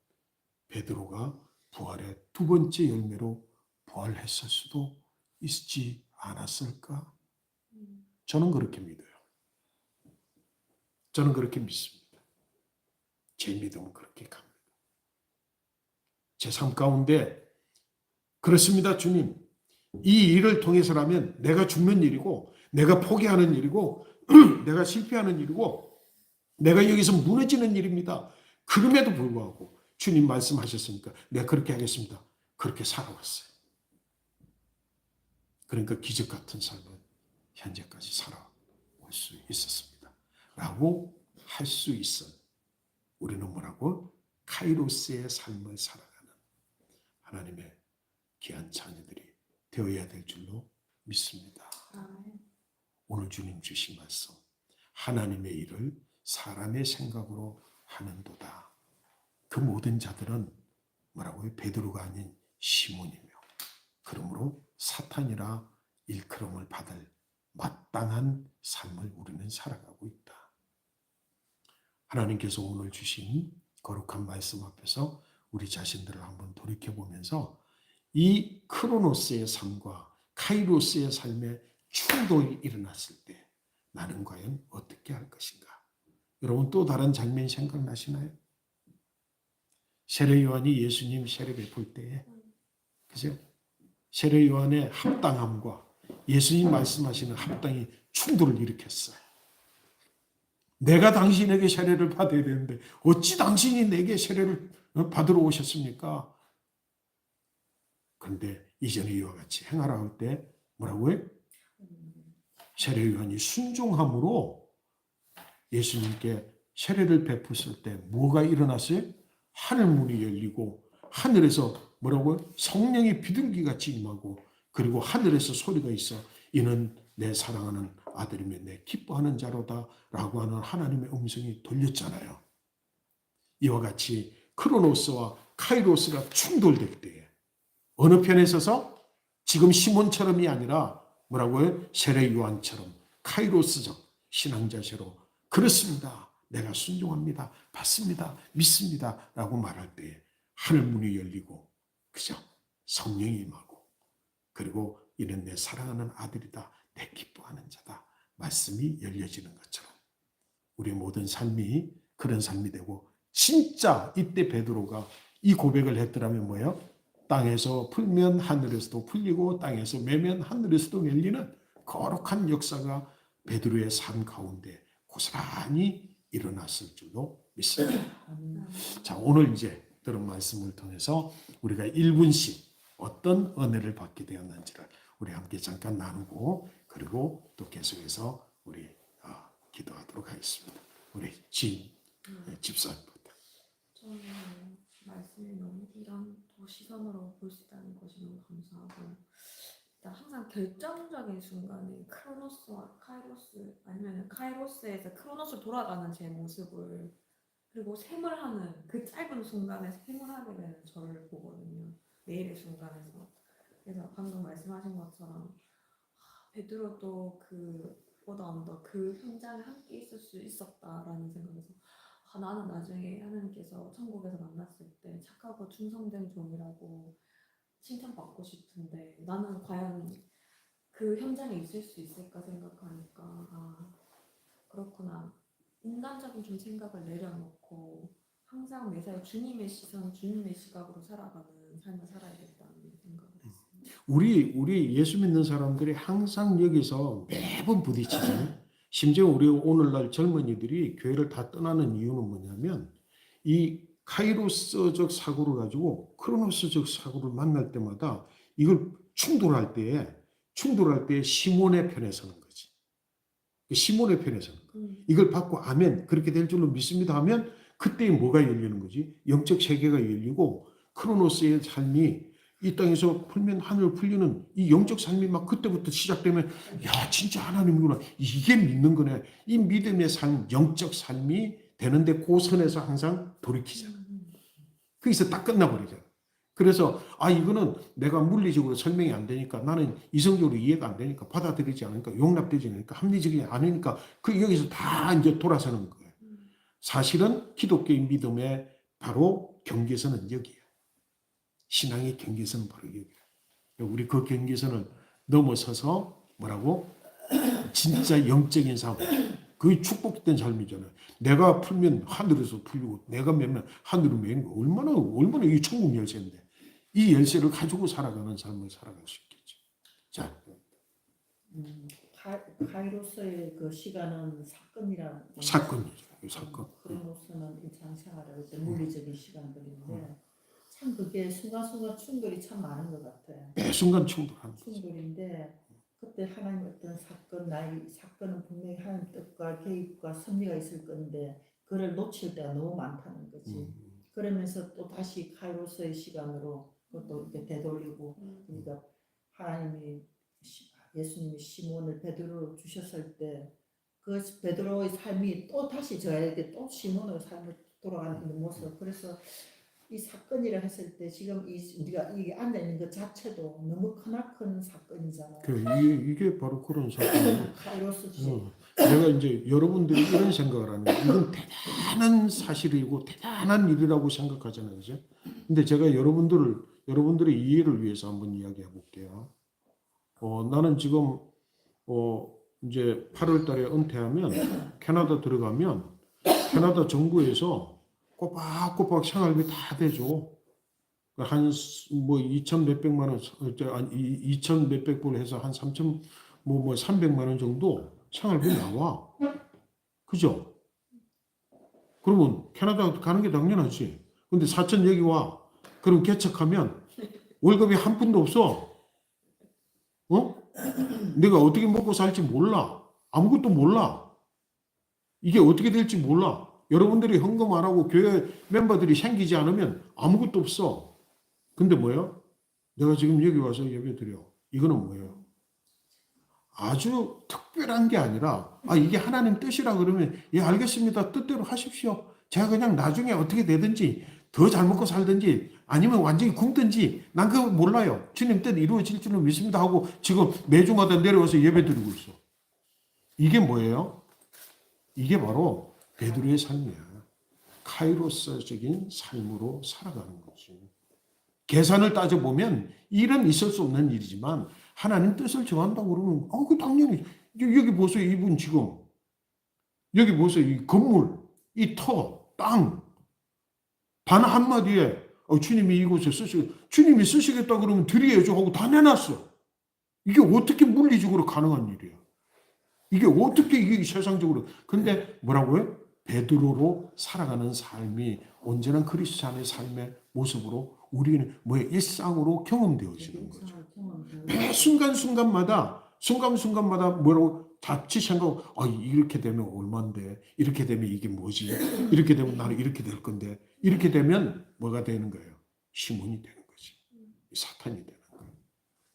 베드로가 부활의 2번째 열매로 부활했을 수도 있지 않았을까? 저는 그렇게 믿어요. 저는 그렇게 믿습니다. 제 믿음은 그렇게 갑니다. 제 삶 가운데 그렇습니다. 주님, 이 일을 통해서라면 내가 죽는 일이고 내가 포기하는 일이고 내가 실패하는 일이고 내가 여기서 무너지는 일입니다. 그럼에도 불구하고 주님 말씀하셨으니까 내가 그렇게 하겠습니다. 그렇게 살아왔어요. 그러니까 기적 같은 삶을 현재까지 살아올 수 있었습니다. 라고 할 수 있어. 우리는 뭐라고? 카이로스의 삶을 살아가는 하나님의 귀한 자녀들이 되어야 될 줄로 믿습니다. 오늘 주님 주신 말씀, 하나님의 일을 사람의 생각으로 하는도다. 그 모든 자들은 뭐라고요? 베드로가 아닌 시몬이며 그러므로 사탄이라 일컬음을 받을 마땅한 삶을 우리는 살아가고 있다. 하나님께서 오늘 주신 거룩한 말씀 앞에서 우리 자신들을 한번 돌이켜보면서 이 크로노스의 삶과 카이로스의 삶의 충돌이 일어났을 때 나는 과연 어떻게 할 것인가? 여러분 또 다른 장면 생각나시나요? 세례 요한이 예수님 세례 베풀 때에 그죠? 세례 요한의 합당함과 예수님 말씀하시는 합당이 충돌을 일으켰어요. 내가 당신에게 세례를 받아야 되는데 어찌 당신이 내게 세례를 받으러 오셨습니까? 그런데 이전에 이와 같이 행하라 할 때 뭐라고요? 세례 요한이 순종함으로 예수님께 세례를 베풀었을 때 뭐가 일어났어요? 하늘 문이 열리고 하늘에서 뭐라고요? 성령의 비둘기같이 임하고 그리고 하늘에서 소리가 있어 이는 내 사랑하는 아들이며 내 기뻐하는 자로다 라고 하는 하나님의 음성이 들렸잖아요. 이와 같이 크로노스와 카이로스가 충돌될 때에 어느 편에 서서 지금 시몬처럼이 아니라 뭐라고요? 세례 요한처럼 카이로스적 신앙자세로 그렇습니다. 내가 순종합니다. 받습니다. 믿습니다. 라고 말할 때에 하늘문이 열리고 그죠? 성령이 임하고 그리고 이는 내 사랑하는 아들이다. 내 기뻐하는 자다. 말씀이 열려지는 것처럼 우리 모든 삶이 그런 삶이 되고 진짜 이때 베드로가 이 고백을 했더라면 뭐예요? 땅에서 풀면 하늘에서도 풀리고 땅에서 매면 하늘에서도 열리는 거룩한 역사가 베드로의 삶 가운데 고스란히 일어났을 줄로 믿습니다. 자, 오늘 이제 들은 말씀을 통해서 우리가 1분씩 어떤 은혜를 받게 되었는지를 우리 함께 잠깐 나누고 그리고 또 계속해서 우리 기도하도록 하겠습니다. 우리 집사님부터. 저는 말씀이 너무 이런 또 시선으로 볼 수 있다는 것이 너무 감사하고, 일단 항상 결정적인 순간에 크로노스와 카이로스, 아니면 카이로스에서 크로노스 돌아가는 제 모습을, 그리고 샘을하는 그 짧은 순간에 샘을하게 되는 저를 보거든요. 내일의 순간에서. 그래서 방금 말씀하신 것처럼 베드로도 그보다 언더 그 현장에 함께 있을 수 있었다라는 생각에서, 나는 나중에 하나님께서 천국에서 만났을 때 착하고 충성된 종이라고 칭찬받고 싶은데 나는 과연 그 현장에 있을 수 있을까 생각하니까, 그렇구나. 인간적인 좀 생각을 내려놓고 항상 매사에 주님의 시선, 주님의 시각으로 살아가는 삶을 살아야겠다는 생각을 했습니다. 우리 예수 믿는 사람들이 항상 여기서 매번 부딪히잖아요. 심지어 우리 오늘날 젊은이들이 교회를 다 떠나는 이유는 뭐냐면 이 카이로스적 사고를 가지고 크로노스적 사고를 만날 때마다 이걸 충돌할 때에 시몬의 편에 서는 거지. 시몬의 편에 서는 거. 이걸 받고 아멘 그렇게 될 줄로 믿습니다 하면 그때 뭐가 열리는 거지? 영적 세계가 열리고 크로노스의 삶이 이 땅에서 풀면 하늘 풀리는 이 영적 삶이 막 그때부터 시작되면 야 진짜 하나님이구나 이게 믿는 거네. 이 믿음의 삶 영적 삶이 되는데 그 선에서 항상 돌이키잖아. 거기서 딱 끝나버리잖아. 그래서 이거는 내가 물리적으로 설명이 안 되니까 나는 이성적으로 이해가 안 되니까 받아들이지 않으니까 용납되지 않으니까 합리적이지 않으니까 여기서 다 이제 돌아서는 거예요. 사실은 기독교의 믿음의 바로 경계선은 여기야. 신앙의 경계선은 바로 여기야. 우리 그 경계선을 넘어서서 뭐라고? 진짜 영적인 삶. 그게 축복된 삶이잖아요. 내가 풀면 하늘에서 풀리고 내가 매면 하늘을 매는 거 얼마나 이 천국 열쇠인데 이 열쇠를 가지고 살아가는 삶을 살아갈 수 있겠죠. 자, 카이로스의 그 시간은 사건이란 사건이죠. 사건. 크로노스는 일상생활의 물리적인 시간들인데 참 그게 순간순간 충돌이 참 많은 것 같아요. 매 순간 충돌하는 거죠. 충돌인데 그때 하나님 어떤 사건은 분명히 하나님 뜻과 계획과 섭리가 있을 건데 그를 놓칠 때가 너무 많다는 거지. 그러면서 또 다시 카이로스의 시간으로 그것도 이렇게 되돌리고 그러니까 하나님이 예수님이 시몬을 베드로로 주셨을 때 그 베드로의 삶이 또 다시 저에게 또 시몬의 삶을 돌아가는 모습. 그래서 이 사건이라 했을 때 지금 우리가 이게 앉아 있는 것 자체도 너무 크나큰 사건이잖아요. 이게 바로 그런 사건이에요. 카이로스지. 내가 이제 여러분들이 이런 생각을 하는 거예요. 이건 대단한 사실이고 대단한 일이라고 생각하잖아요. 그죠? 근데 제가 여러분들의 이해를 위해서 한번 이야기해 볼게요. 나는 지금 이제 8월 달에 은퇴하면 캐나다 들어가면 캐나다 정부에서 꼬박꼬박 생활비 다 대줘. 한 뭐 2천 몇백만 원, 2천 몇백 불 해서 한 3천 뭐 300만 원 정도 생활비 나와. 그죠? 그러면 캐나다 가는 게 당연하지. 근데 사천 여기 와. 그럼 개척하면 월급이 한 푼도 없어. 내가 어떻게 먹고 살지 몰라. 아무것도 몰라. 이게 어떻게 될지 몰라. 여러분들이 헌금 안 하고 교회 멤버들이 생기지 않으면 아무것도 없어. 근데 뭐예요? 내가 지금 여기 와서 예배 드려. 이거는 뭐예요? 아주 특별한 게 아니라 이게 하나님 뜻이라 그러면 예 알겠습니다. 뜻대로 하십시오. 제가 그냥 나중에 어떻게 되든지 더 잘 먹고 살든지 아니면 완전히 굶든지 난 그거 몰라요. 주님 뜻 이루어질 줄은 믿습니다 하고 지금 매주마다 내려와서 예배 드리고 있어. 이게 뭐예요? 이게 바로 베드로의 삶이야. 카이로스적인 삶으로 살아가는 거지. 계산을 따져보면 일은 있을 수 없는 일이지만 하나님 뜻을 정한다고 그러면 그 당연히 여기 보세요. 이분 지금 여기 보세요. 이 건물, 이 터, 땅 단 한마디에 주님이 이곳에 주님이 쓰시겠다 그러면 드려야죠 하고 다 내놨어. 이게 어떻게 물리적으로 가능한 일이야. 이게 어떻게 이게 세상적으로. 근데 뭐라고요? 베드로로 살아가는 삶이 언제나 그리스도인의 삶의 모습으로 우리는 일상으로 경험되어지는 거죠. 매 순간순간마다 순간순간마다 뭐라고 자칫 생각하고 이렇게 되면 얼만데 이렇게 되면 이게 뭐지 이렇게 되면 나는 이렇게 될 건데 이렇게 되면 뭐가 되는 거예요? 시몬이 되는 거지. 사탄이 되는 거예요.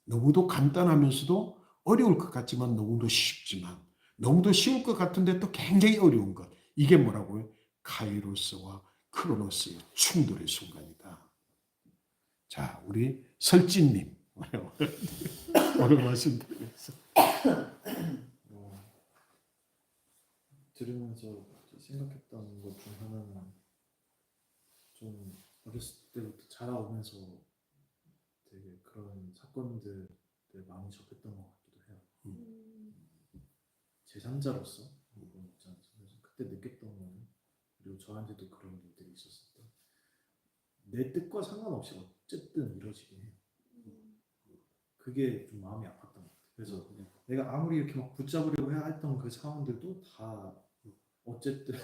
너무도 간단하면서도 어려울 것 같지만 너무도 쉽지만 너무도 쉬울 것 같은데 또 굉장히 어려운 것. 이게 뭐라고요? 카이로스와 크로노스의 충돌의 순간이다. 자, 우리 설진님 오늘 말씀 드리면서 들으면서 생각했던 것 중 하나는 좀 어렸을 때부터 자라오면서 되게 그런 사건들을 많이 접했던 것 같기도 해요. 제3자로서 그래서 그때 느꼈던 거는 그리고 저한테도 그런 일들이 있었을 때 내 뜻과 상관없이 어쨌든 이루어지긴 해요. 그게 좀 마음이 아팠던 것 같아요. 그래서 내가 아무리 이렇게 막 붙잡으려고 했던 그 상황들도 다 어쨌든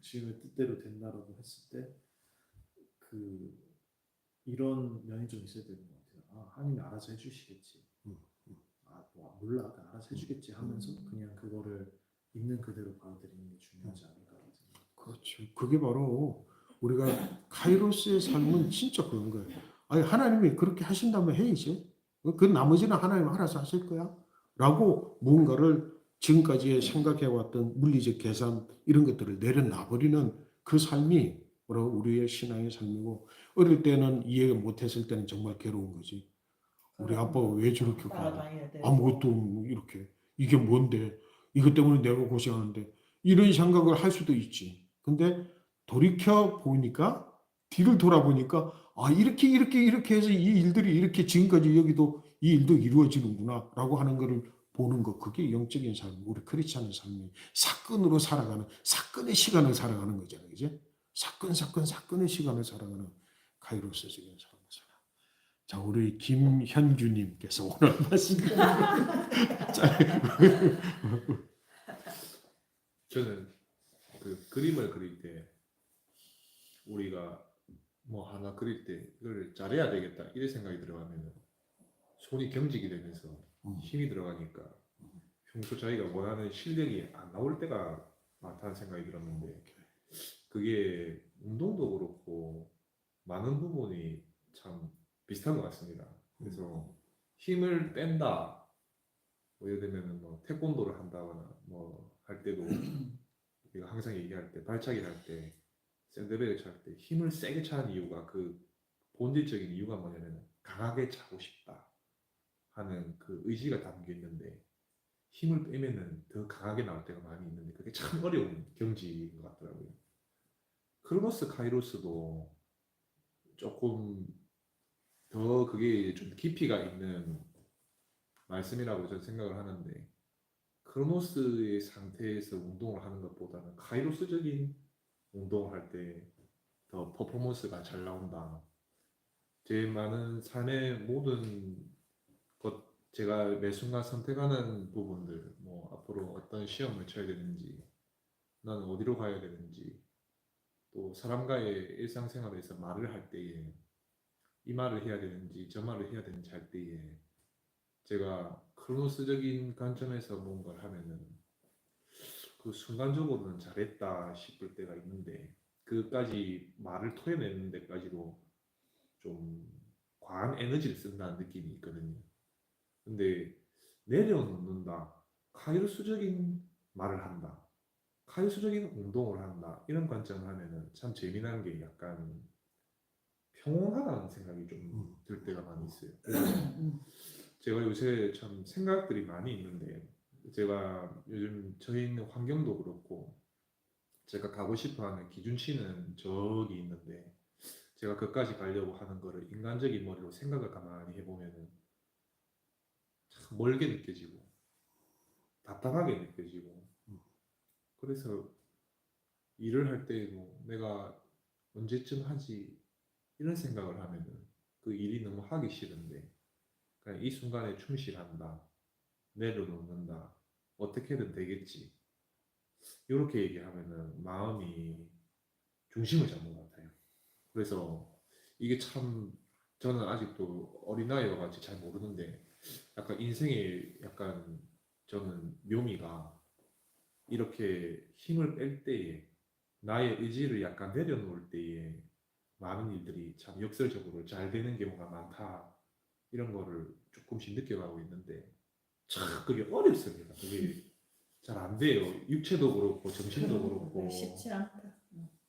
주님의 뜻대로 된다라고 했을 때 그 이런 면이 좀 있어야 되는 것 같아요. 하나님이 알아서 해주시겠지. 몰라, 알아서 해주겠지 하면서 그냥 그거를 있는 그대로 받아들이는 게 중요하지 않을까라는 생각. 그렇죠. 그게 바로 우리가 카이로스의 삶은 진짜 그런 거예요. 아니 하나님이 그렇게 하신다면 해야지. 그 나머지는 하나님 알아서 하실 거야. 라고 무언가를 지금까지 생각해왔던 물리적 계산 이런 것들을 내려놔버리는 그 삶이 바로 우리의 신앙의 삶이고 어릴 때는 이해 못했을 때는 정말 괴로운 거지. 우리 아빠가 왜 저렇게 가? 따라다녀야 되고. 아무것도 이렇게 이게 뭔데? 이것 때문에 내가 고생하는데 이런 생각을 할 수도 있지. 근데 돌이켜 보니까 뒤를 돌아보니까 이렇게 해서 이 일들이 이렇게 지금까지 여기도 이 일도 이루어지는구나라고 하는 것을 보는 것 그게 영적인 삶, 우리 크리스찬의 삶이 사건으로 살아가는 사건의 시간을 살아가는 거잖아요, 그지? 사건의 시간을 살아가는 카이로스적인 삶을 살아. 자, 우리 김현주님께서 오늘 말씀. 저는 그 그림을 그릴 때 우리가 뭐 하나 그릴 때 이걸 잘해야 되겠다 이런 생각이 들어가면 손이 경직이 되면서 힘이 들어가니까 평소 자기가 원하는 실력이 안 나올 때가 많다는 생각이 들었는데 그게 운동도 그렇고 많은 부분이 참 비슷한 것 같습니다. 그래서 힘을 뺀다 뭐 예를 들면 뭐 태권도를 한다거나 뭐 할 때도 우리가 항상 얘기할 때 발차기를 할 때 샌드백을 찰 때 힘을 세게 차는 이유가 그 본질적인 이유가 뭐냐면 강하게 차고 싶다 하는 그 의지가 담겨 있는데 힘을 빼면은 더 강하게 나올 때가 많이 있는데 그게 참 어려운 경지인 것 같더라고요. 크로노스 카이로스도 조금 더 그게 좀 깊이가 있는 말씀이라고 저는 생각을 하는데 크로노스의 상태에서 운동을 하는 것보다는 카이로스적인 운동을 할 때 더 퍼포먼스가 잘 나온다. 제 많은 삶의 모든 것 제가 매 순간 선택하는 부분들 뭐 앞으로 어떤 시험을 쳐야 되는지 나는 어디로 가야 되는지 또 사람과의 일상생활에서 말을 할 때에 이 말을 해야 되는지 저 말을 해야 되는지 할 때에 제가 크로노스적인 관점에서 뭔가를 하면은 그 순간적으로는 잘했다 싶을 때가 있는데 그까지 말을 토해내는 데까지도 좀 과한 에너지를 쓴다는 느낌이 있거든요. 근데 내려놓는다, 카이로스적인 말을 한다, 카이로스적인 운동을 한다 이런 관점을 하면은 참 재미난 게 약간 평온하다는 생각이 좀 들 때가 많이 있어요. 그래서 제가 요새 참 생각들이 많이 있는데 제가 요즘 저희 있는 환경도 그렇고 제가 가고 싶어하는 기준치는 저기 있는데 제가 그까지 가려고 하는 거를 인간적인 머리로 생각을 가만히 해보면은 참 멀게 느껴지고 답답하게 느껴지고 그래서 일을 할 때에도 내가 언제쯤 하지 이런 생각을 하면은 그 일이 너무 하기 싫은데 그냥 이 순간에 충실한다 내려놓는다 어떻게든 되겠지 이렇게 얘기하면은 마음이 중심을 잡는 것 같아요. 그래서 이게 참 저는 아직도 어린아이와 같이 잘 모르는데 약간 인생의 약간 저는 묘미가 이렇게 힘을 뺄 때에 나의 의지를 약간 내려놓을 때에 많은 일들이 참 역설적으로 잘 되는 경우가 많다 이런 거를 조금씩 느껴가고 있는데 참 그게 어렵습니다. 그게 잘 안 돼요. 육체도 그렇고 정신도 그렇고. 쉽지 않다.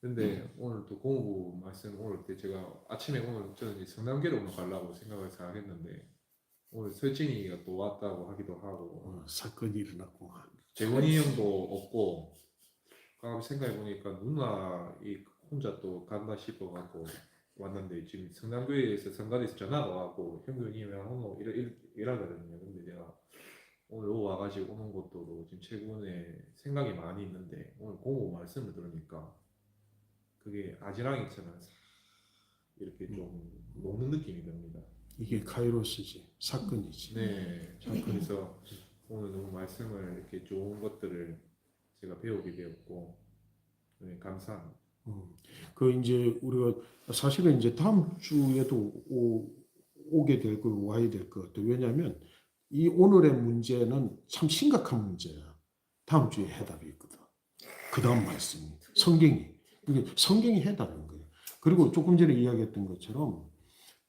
근데 오늘 또 공부 말씀 오늘 때 제가 아침에 오늘 저는 이제 성남교를 오늘 가려고 생각을 생각했는데 오늘 설진이가 또 왔다고 하기도 하고 사건이 일어났고 재원이 형도 없고 그 생각해 보니까 누나 이 혼자 또 간다 싶어 갖고 왔는데 지금 성남교회에서 성가대에서 전화가 와갖고 형균이 왜 오늘 이러거든요. 근데 제가 오늘 와가지고 오는 것도 지금 최근에 생각이 많이 있는데 오늘 고모 말씀을 들으니까 그게 아지랑이처럼 이렇게 좀 녹는 느낌이 듭니다. 이게 카이로스지, 사건이지. 네, 참 그래서 오늘 너무 말씀을 이렇게 좋은 것들을 제가 배우게 되었고 네, 감사합니다. 그 이제 우리가 사실은 이제 다음 주에도 오게 될 거고 와야 될 것 같아요. 왜냐하면 이 오늘의 문제는 참 심각한 문제야. 다음 주에 해답이 있거든. 그 다음 말씀이 성경이 이게 성경이 해답인 거예요. 그리고 조금 전에 이야기했던 것처럼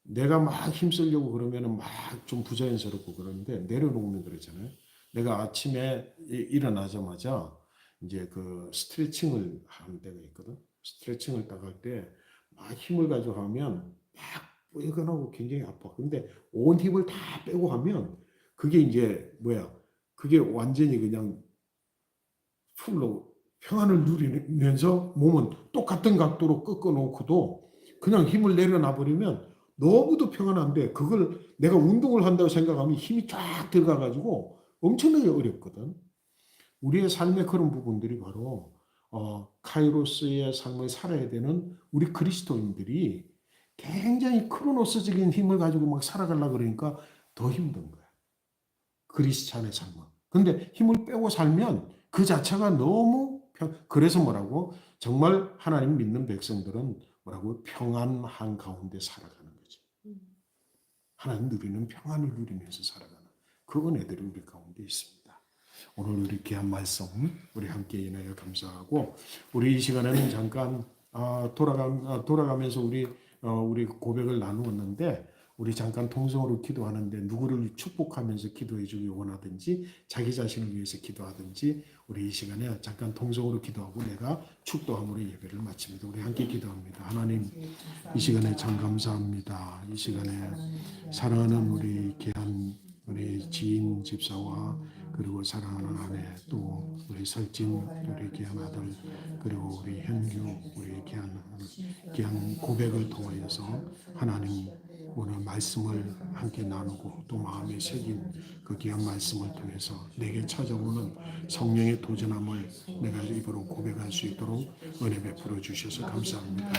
내가 막 힘쓰려고 그러면은 막 좀 부자연스럽고 그러는데 내려놓으면 그러잖아요. 내가 아침에 일어나자마자 이제 그 스트레칭을 하는 데가 있거든. 스트레칭을 딱 할 때 막 힘을 가지고 하면 막 뻐근하고 굉장히 아파. 근데 온 힘을 다 빼고 하면 그게 이제 뭐야? 그게 완전히 그냥 풀로 평안을 누리면서 몸은 똑같은 각도로 꺾어놓고도 그냥 힘을 내려놔 버리면 너무도 평안한데 그걸 내가 운동을 한다고 생각하면 힘이 쫙 들어가가지고 엄청나게 어렵거든. 우리의 삶의 그런 부분들이 바로 카이로스의 삶을 살아야 되는 우리 그리스도인들이 굉장히 크로노스적인 힘을 가지고 막 살아가려고 그러니까 더 힘든 거야. 그리스찬의 삶은. 근데 힘을 빼고 살면 그 자체가 너무 그래서 뭐라고? 정말 하나님 믿는 백성들은 뭐라고? 평안한 가운데 살아가는 거지. 하나님 누리는 평안을 누리면서 살아가는 그 은혜들이 우리 가운데 있습니다. 오늘 우리 귀한 말씀 우리 함께 인하여 감사하고 우리 이 시간에는 잠깐 돌아가면서 우리 고백을 나누었는데 우리 잠깐 통성으로 기도하는데 누구를 축복하면서 기도해 주기 원하든지 자기 자신을 위해서 기도하든지 우리 이 시간에 잠깐 통성으로 기도하고 내가 축도함으로 예배를 마칩니다. 우리 함께 기도합니다. 하나님 이 시간에 참 감사합니다. 이 시간에 사랑하는 우리 귀한 우리 지인 집사와 그리고 사랑하는 아내 또 우리 설진 우리 귀한 아들 그리고 우리 현규 우리 귀한 고백을 통하여서 하나님 오늘 말씀을 함께 나누고 또 마음에 새긴 그 귀한 말씀을 통해서 내게 찾아오는 성령의 도전함을 내가 입으로 고백할 수 있도록 은혜 베풀어 주셔서 감사합니다.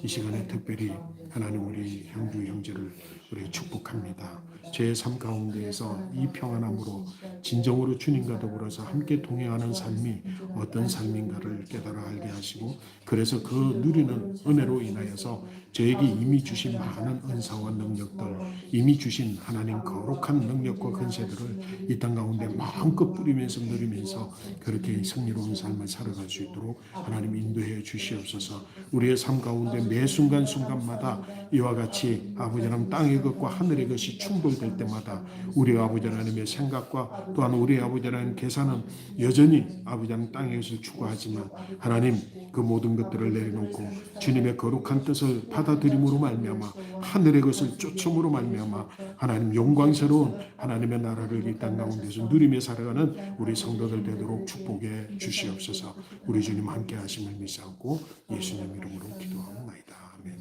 이 시간에 특별히 하나님 우리 형주 형제를 우리 축복합니다. 제 삶 가운데에서 이 평안함으로 진정으로 주님과 더불어서 함께 동행하는 삶이 어떤 삶인가를 깨달아 알게 하시고 그래서 그 누리는 은혜로 인하여서 저에게 이미 주신 많은 은사와 능력들 이미 주신 하나님 거룩한 능력과 근세들을 이 땅 가운데 마음껏 뿌리면서 누리면서 그렇게 승리로운 삶을 살아갈 수 있도록 하나님 인도해 주시옵소서. 우리의 삶 가운데 매 순간순간마다 이와 같이 아버지 하나님 땅의 것과 하늘의 것이 충돌될 때마다 우리 아버지 하나님의 생각과 또한 우리 아버지 하나님 계산은 여전히 아버지 하나님 땅의 것을 추구하지만 하나님 그 모든 것들을 내려놓고 주님의 거룩한 뜻을 받아들임으로 말미암아 하늘의 것을 쫓음으로 말미암아 하나님 영광스러운 하나님의 나라를 이 땅 가운데서 누리며 살아가는 우리 성도들 되도록 축복해 주시옵소서. 우리 주님 함께 하심을 믿사옵고 예수님 이름으로 기도하옵나이다. 아멘.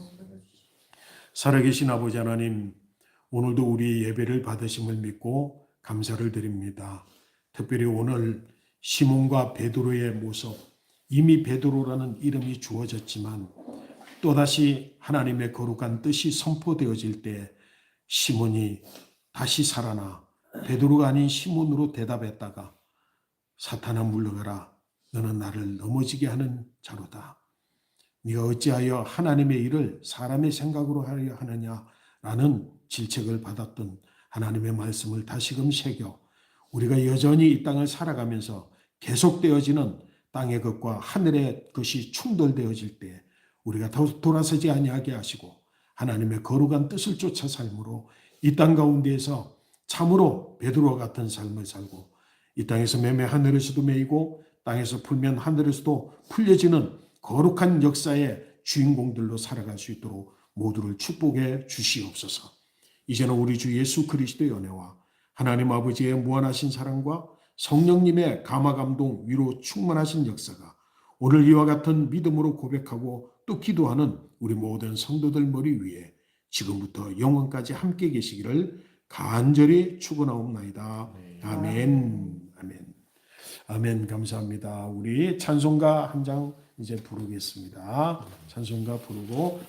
살아계신 아버지 하나님 오늘도 우리 예배를 받으심을 믿고 감사를 드립니다. 특별히 오늘 시몬과 베드로의 모습 이미 베드로라는 이름이 주어졌지만 또다시 하나님의 거룩한 뜻이 선포되어질 때 시몬이 다시 살아나 베드로가 아닌 시몬으로 대답했다가 사탄아 물러가라 너는 나를 넘어지게 하는 자로다. 네가 어찌하여 하나님의 일을 사람의 생각으로 하려 하느냐라는 질책을 받았던 하나님의 말씀을 다시금 새겨 우리가 여전히 이 땅을 살아가면서 계속되어지는 땅의 것과 하늘의 것이 충돌되어질 때 우리가 돌아서지 아니하게 하시고 하나님의 거룩한 뜻을 쫓아 삶으로 이 땅 가운데에서 참으로 베드로와 같은 삶을 살고 이 땅에서 매매 하늘에서도 매이고 땅에서 풀면 하늘에서도 풀려지는 거룩한 역사의 주인공들로 살아갈 수 있도록 모두를 축복해 주시옵소서. 이제는 우리 주 예수 그리스도의 은혜와 하나님 아버지의 무한하신 사랑과 성령님의 감화감동 위로 충만하신 역사가 오늘 이와 같은 믿음으로 고백하고 또 기도하는 우리 모든 성도들 머리 위에 지금부터 영원까지 함께 계시기를 간절히 축원하옵나이다. 아멘. 아멘. 아멘. 감사합니다. 우리 찬송가 한 장 이제 부르겠습니다. 찬송가 부르고